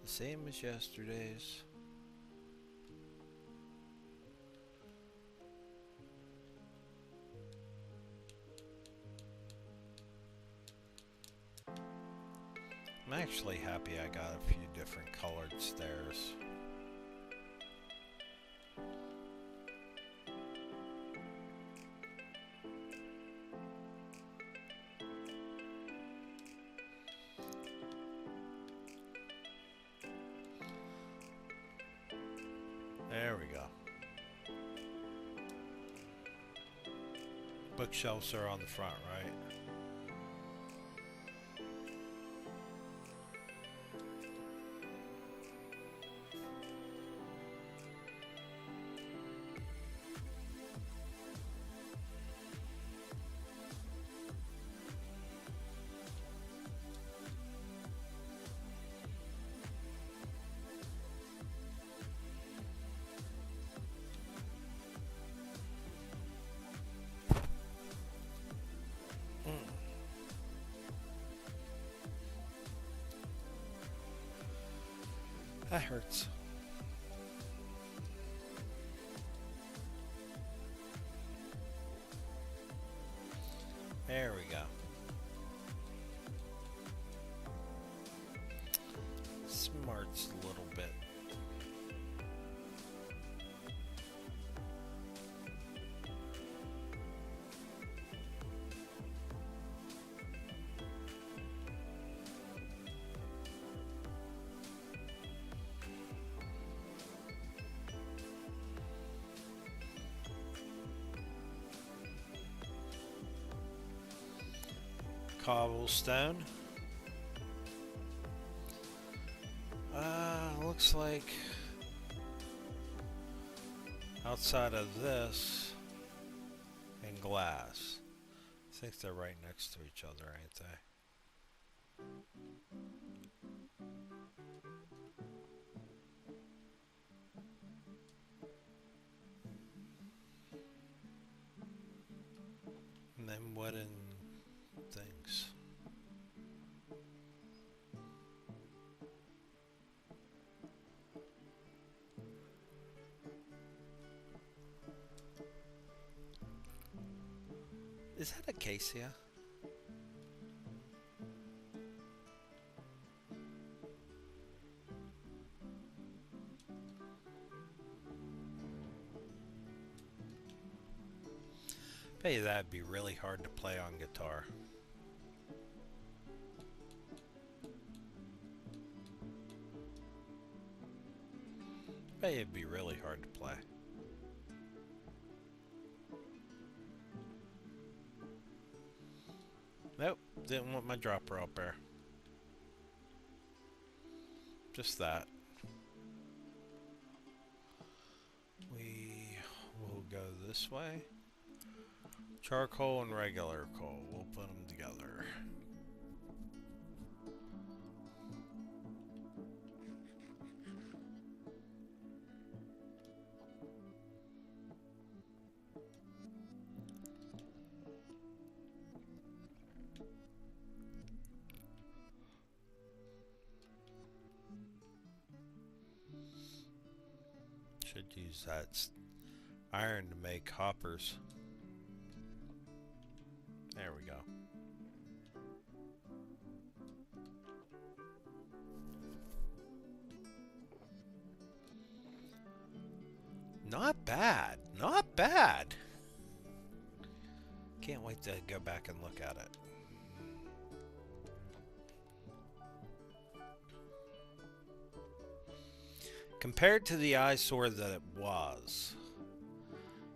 The same as yesterday's. I'm actually happy I got a few different colored stairs. There we go. Bookshelves are on the front, right? That hurts. There we go. Smarts a little bit. Cobblestone. Looks like outside of this and glass. I think they're right next to each other, ain't they? And then wooden things. Is that acacia? Bet you that'd be really hard to play on guitar. Bet it'd be really hard to play. Nope, didn't want my dropper up there. Just that. We will go this way. Charcoal and regular coal, we'll put them together. Should use that iron to make hoppers. There we go. Not bad. Not bad. Can't wait to go back and look at it. Compared to the eyesore that it was.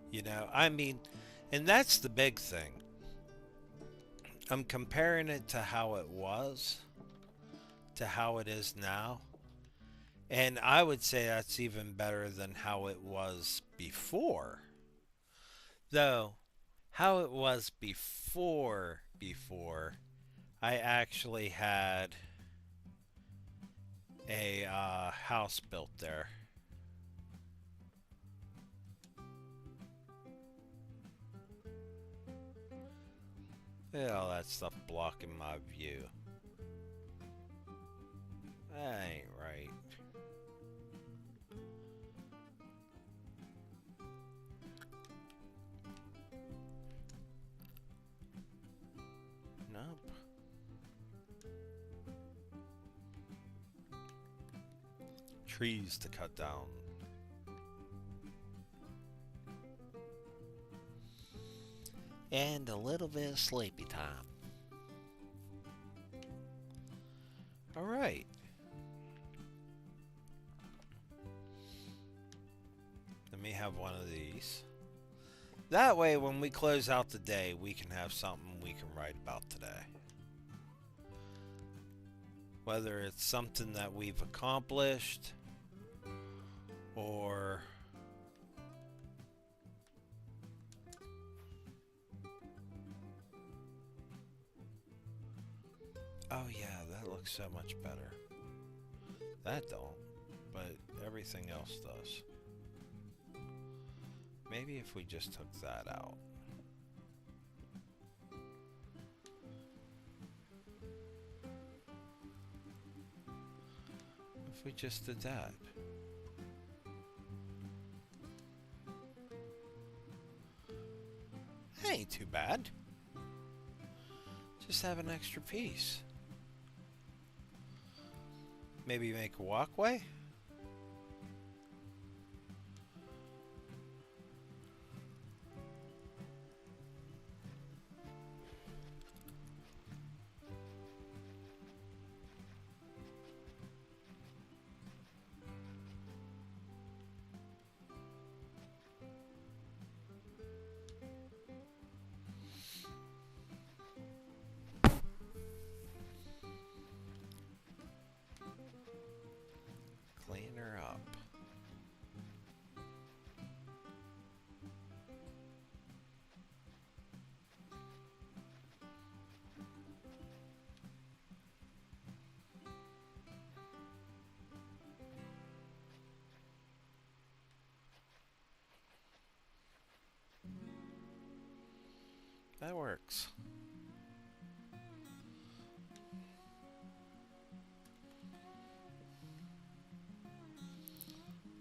You know, I mean, and that's the big thing. I'm comparing it to how it was to how it is now. And I would say that's even better than how it was before. Though, how it was before, I actually had a house built there. Look at all that stuff blocking my view. That ain't right. Nope. Trees to cut down. And a little bit of sleepy time. All right. Let me have one of these. That way, when we close out the day, we can have something we can write about today. Whether it's something that we've accomplished, or oh yeah, that looks so much better. That don't, but everything else does. Maybe if we just took that out. If We just did that. That ain't too bad. Just have an extra piece. Maybe make a walkway? Clean her up. That works.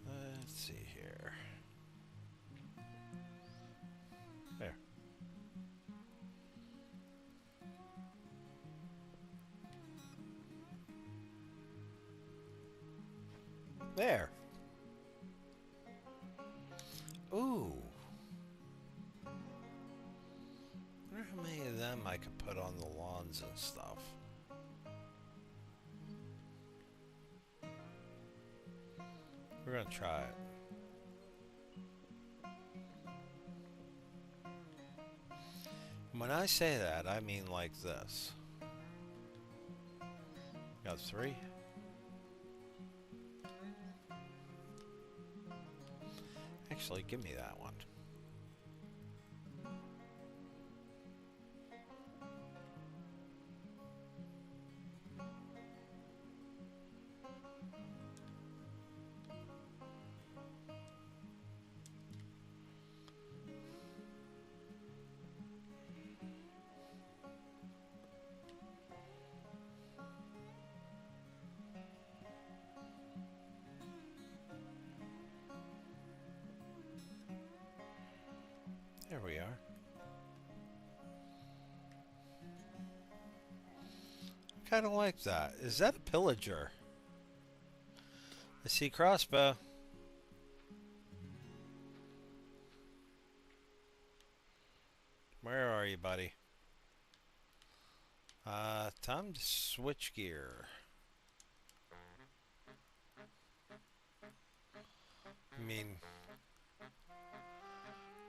Let's see here. There. There. Ooh. I wonder how many of them I could put on the lawns and stuff. We're gonna try it. When I say that, I mean like this. Got 3. Actually, give me that one. There we are. Kind of like that. Is that a pillager? I see crossbow. Where are you, buddy? Time to switch gear. I mean,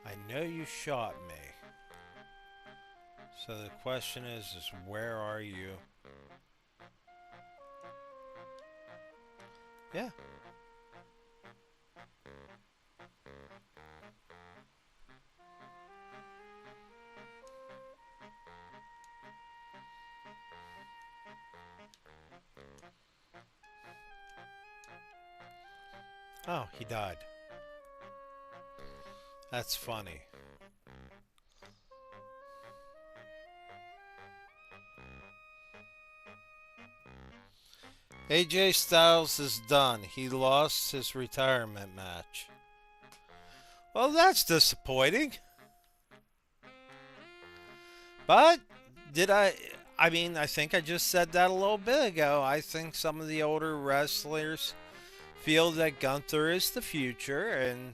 I know you shot me. So the question is where are you? Yeah. Oh, he died. That's funny. AJ Styles is done. He lost his retirement match. Well, that's disappointing. But I mean, I think I just said that a little bit ago. I think some of the older wrestlers feel that Gunther is the future, and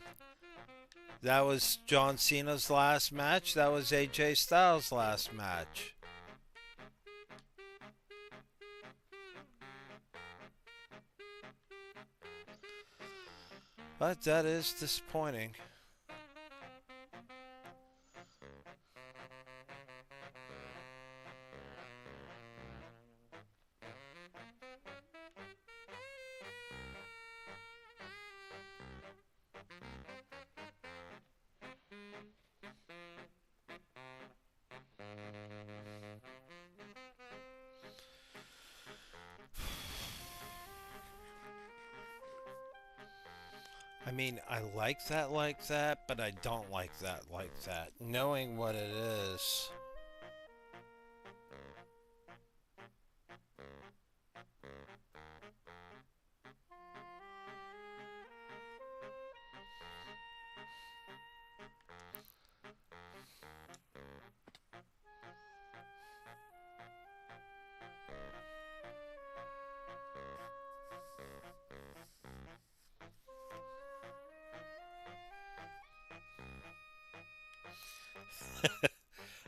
that was John Cena's last match. That was AJ Styles' last match. But that is disappointing. I mean, I like that, but I don't like that. Knowing what it is.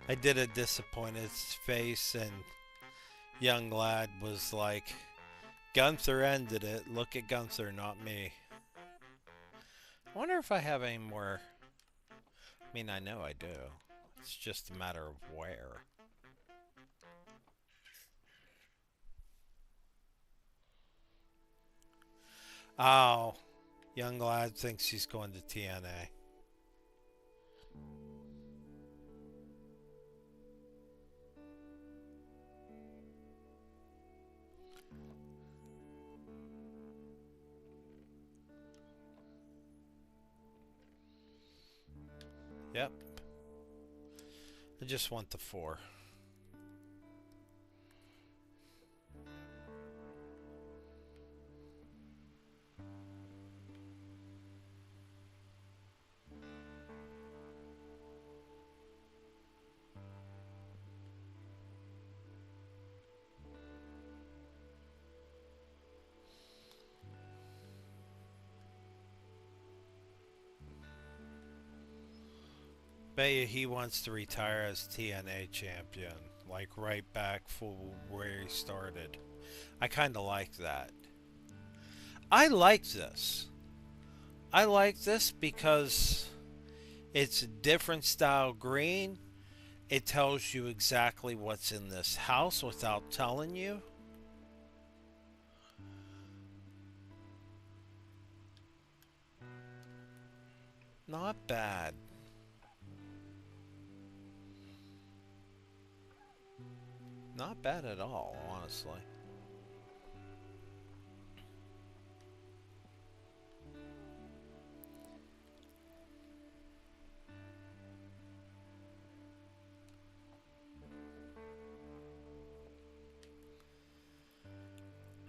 I did a disappointed face, and young lad was like, Gunther ended it. Look at Gunther, not me. I wonder if I have any more. I mean, I know I do. It's just a matter of where. Oh, young lad thinks he's going to TNA. Yep. I just want the 4. Bet you he wants to retire as TNA champion, like right back full where he started. I kind of like that. I like this. I like this because it's a different style green. It tells you exactly what's in this house without telling you. Not bad. Not bad at all, honestly.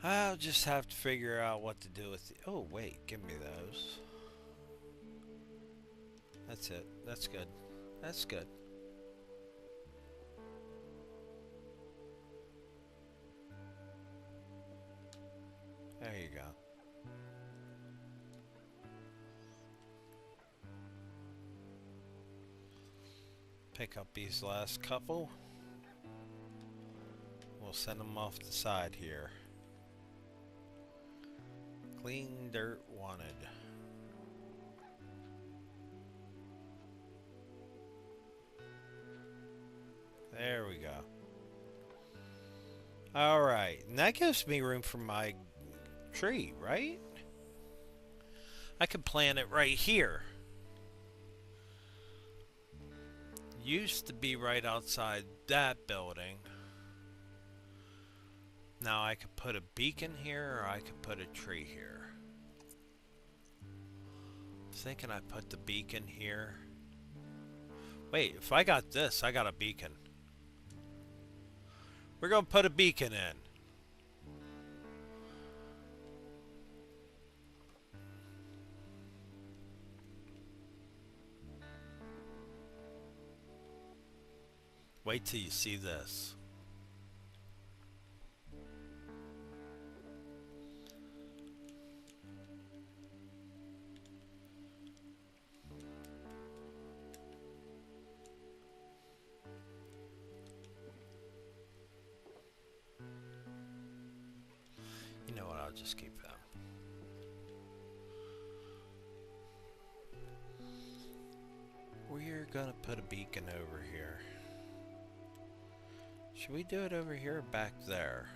I'll just have to figure out what to do with the... Oh, wait. Give me those. That's it. That's good. That's good. There you go. Pick up these last couple. We'll send them off the side here. Clean dirt wanted. There we go. Alright, and that gives me room for my tree, right? I could plant it right here. Used to be right outside that building. Now I could put a beacon here, or I could put a tree here. I'm thinking I put the beacon here. Wait, if I got this, I got a beacon. We're gonna put a beacon in. Wait till you see this. You know what, I'll just keep them. We're gonna put a beacon over here. Should we do it over here or back there?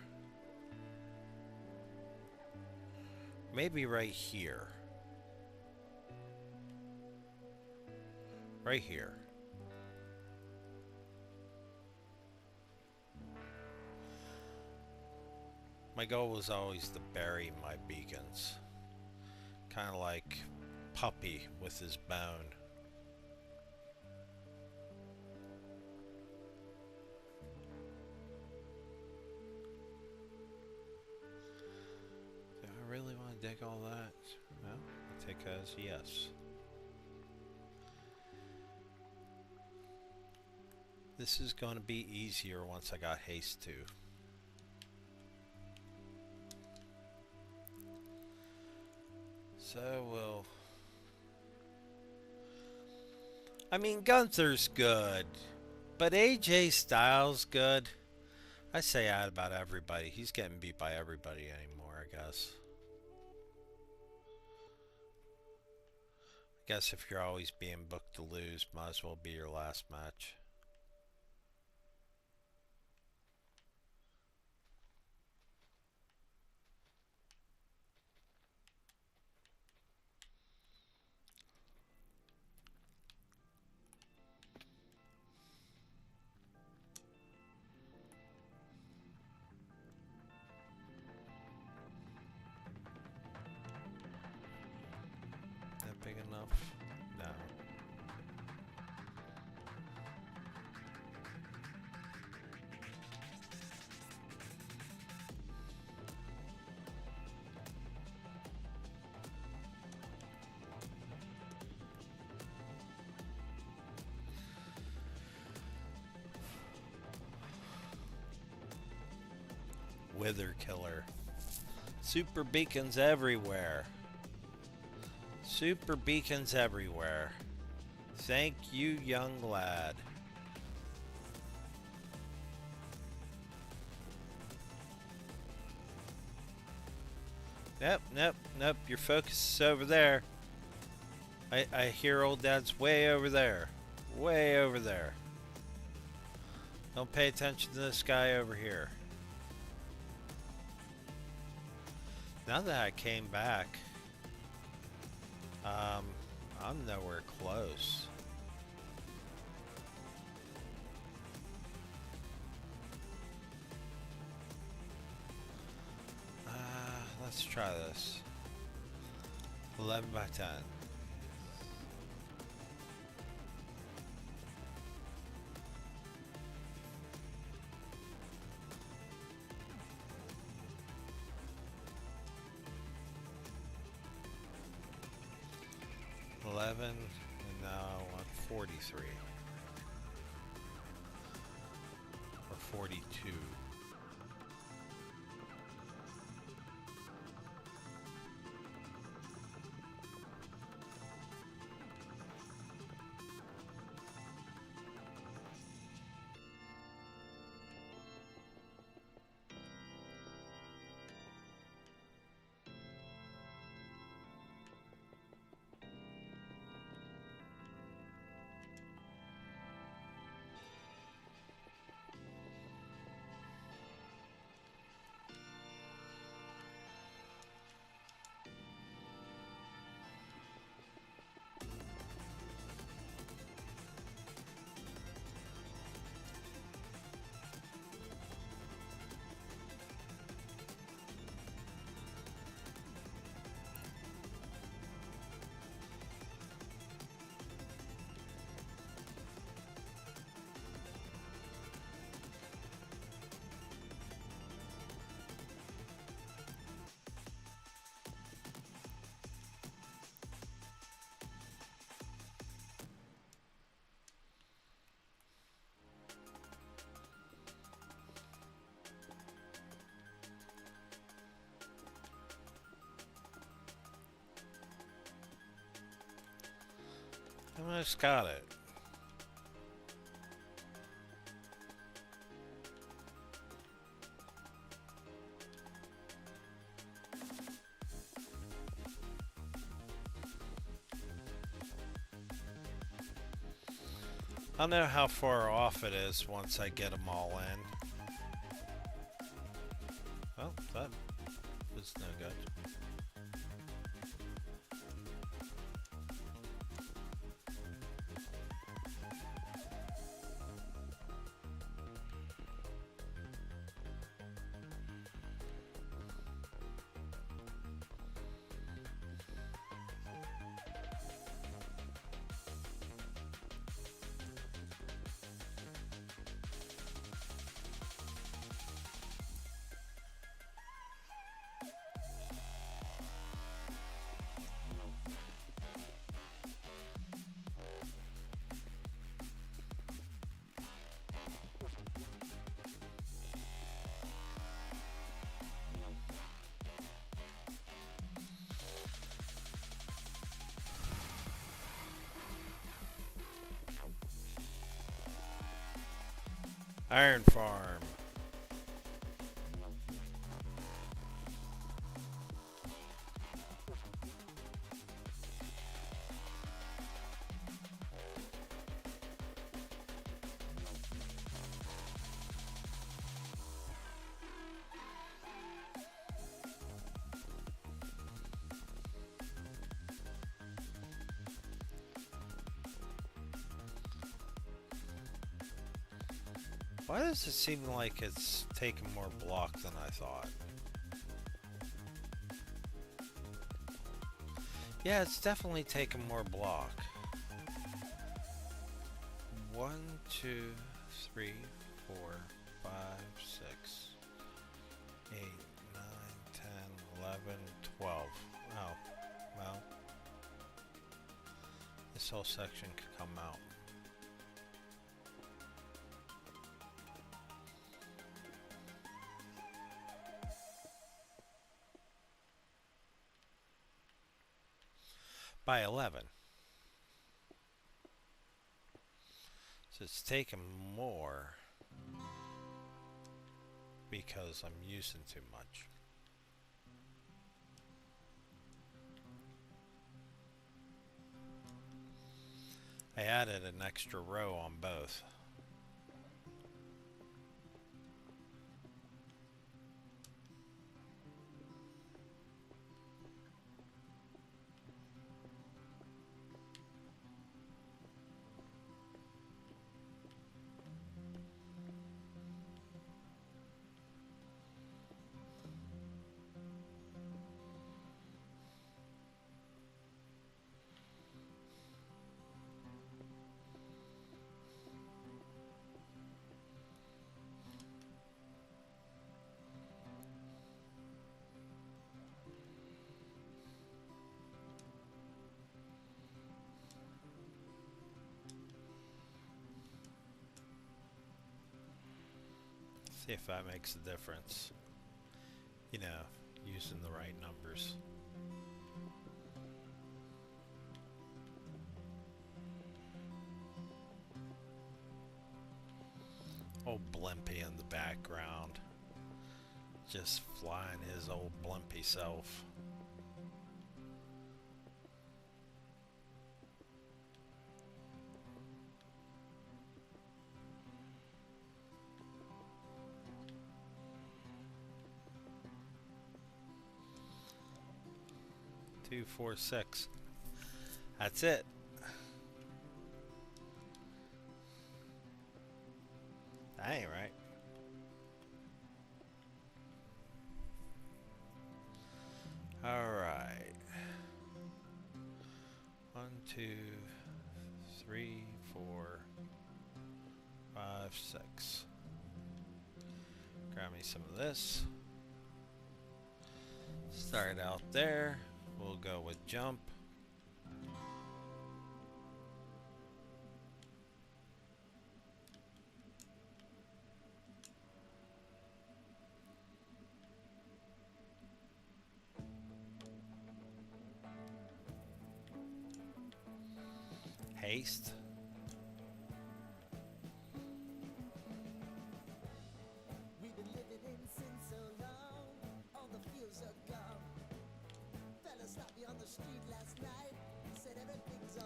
Maybe right here. Right here. My goal was always to bury my beacons. Kind of like Puppy with his bone. Do I really want to dig all that? No, I take it as yes. This is going to be easier once I got haste too. So we'll... I mean, Gunther's good, but AJ Styles good. I say that about everybody. He's getting beat by everybody anymore, I guess. I guess if you're always being booked to lose, might as well be your last match. That big enough? No. Wither Killer. Super beacons everywhere. Super beacons everywhere. Thank you, young lad. Nope. Your focus is over there. I hear old dad's way over there. Way over there. Don't pay attention to this guy over here. Now that I came back, I'm nowhere close. Let's try this. 11 by 10. And now I want 43 or 42. I almost got it. I'll know how far off it is once I get them all in. Well, that was no good. Iron Farm. Why does it seem like it's taking more block than I thought? Yeah, it's definitely taking more block. 1, 2, 3, 4, 5, 6, 8, 9, 10, 11, 12. Oh, well. This whole section could come out. By 11. So it's taking more because I'm using too much. I added an extra row on both. See if that makes a difference. You know, using the right numbers. Old Blimpy in the background. Just flying his old Blimpy self. Two, 4, 6. That's it. That ain't right. Alright. 1, 2, 3, 4, 5, 6. Grab me some of this. Start out there. We'll go with jump. Haste.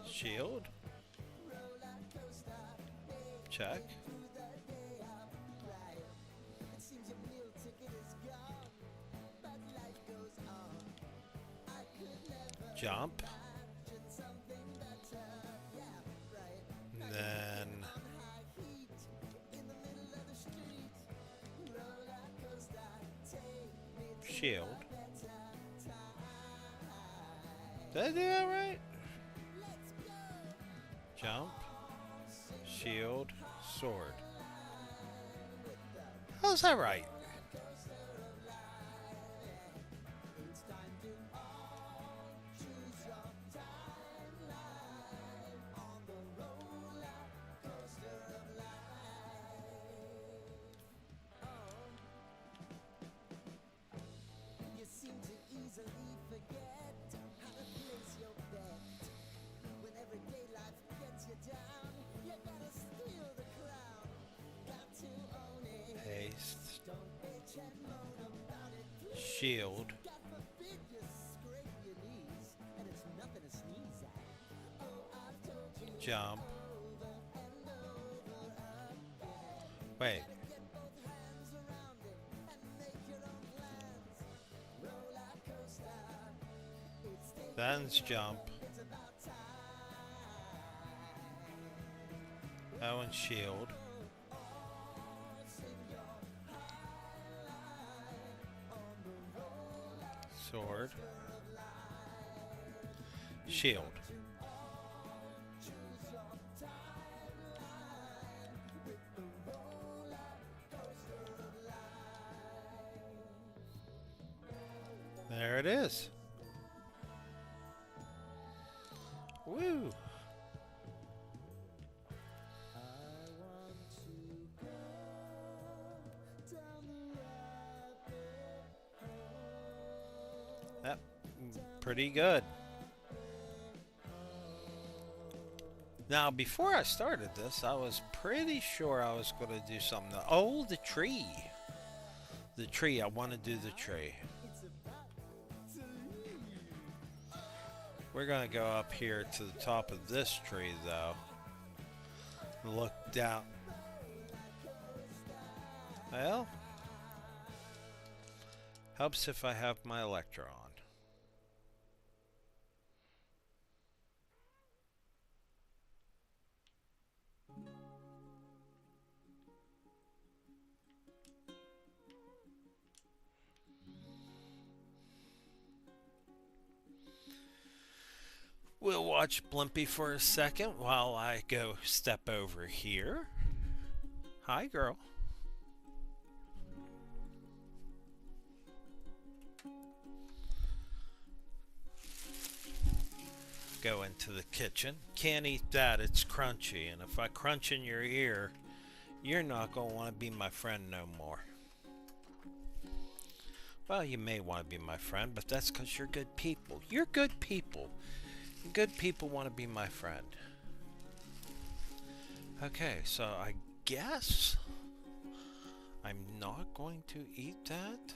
Shield. Check. Jump. Then shield. Did I do that right? Jump, shield, sword. How's that right? Down, you gotta steal the crown. Got to Shield. Jump. Wait. Then's jump. That one's shield. Sword. Shield. There it is. Woo! That pretty good. Now, before I started this, I was pretty sure I was going to do something. Oh, the tree. The tree. I want to do the tree. We're going to go up here to the top of this tree, though. And look down. Well, helps if I have my Electro on. We'll watch Blimpy for a second while I go step over here. Hi, girl. Go into the kitchen. Can't eat that, it's crunchy. And if I crunch in your ear, you're not going to want to be my friend no more. Well, you may want to be my friend, but that's because you're good people. You're good people. Good people want to be my friend. Okay, so I guess I'm not going to eat that.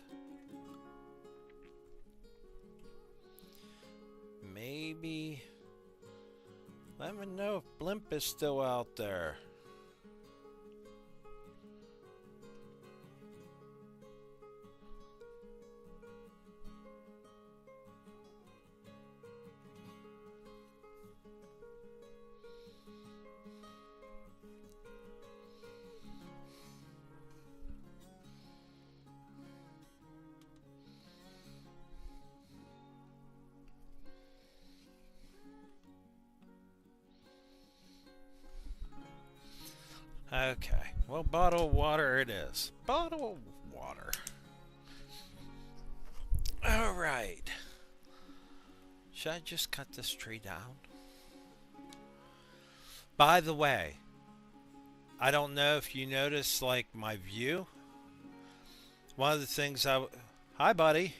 Maybe. Let me know if Blimp is still out there. Okay, well, bottle of water it is. Bottle of water. Alright. Should I just cut this tree down? By the way, I don't know if you noticed, like, my view. One of the things Hi, buddy.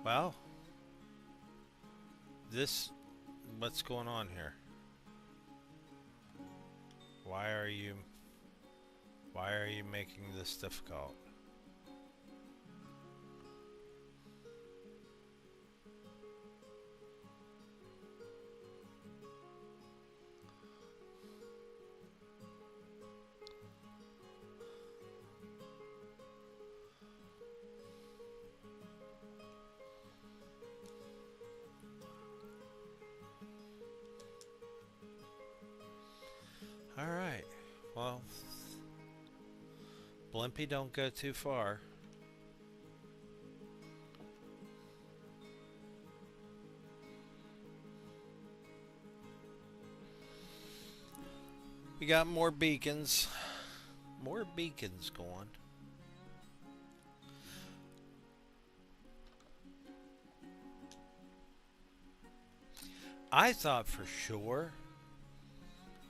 Well, what's going on here? Why are you making this difficult? Alright, well, Blimpy, don't go too far. We got more beacons. More beacons going. I thought for sure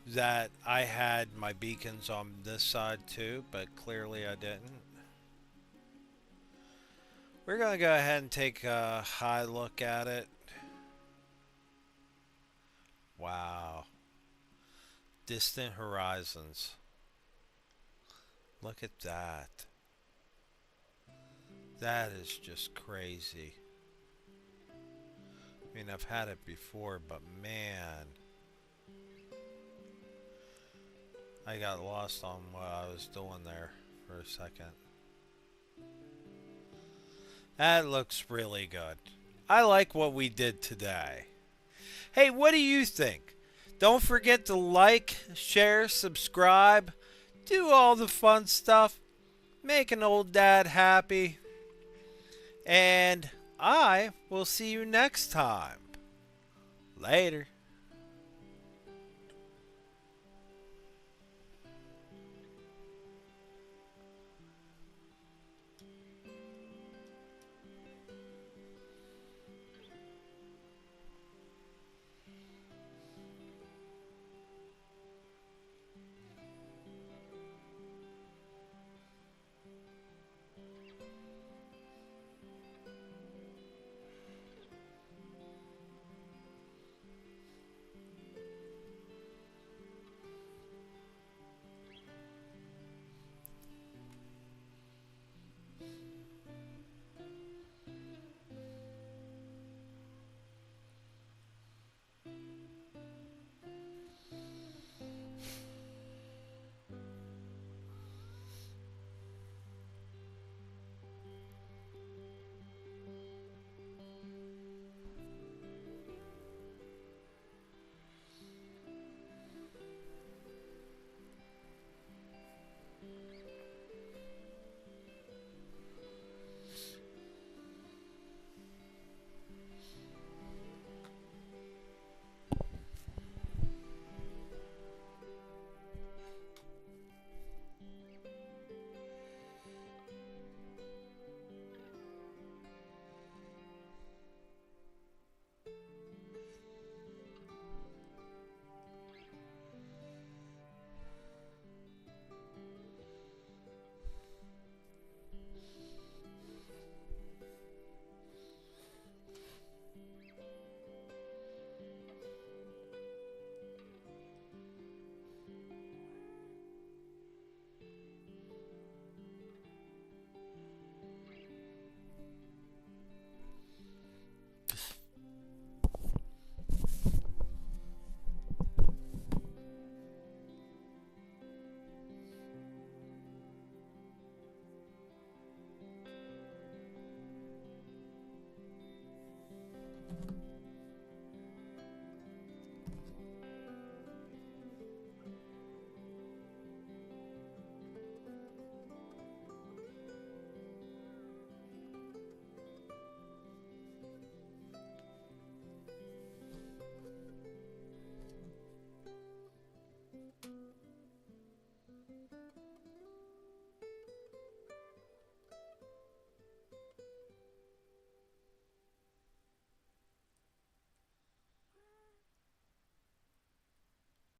that I had my beacons on this side too, but clearly I didn't. We're going to go ahead and take a high look at it. Wow. Distant horizons. Look at that. That is just crazy. I mean, I've had it before, but man, I got lost on what I was doing there for a second. That looks really good. I like what we did today. Hey, what do you think? Don't forget to like, share, subscribe, do all the fun stuff. Make an old dad happy. And I will see you next time. Later.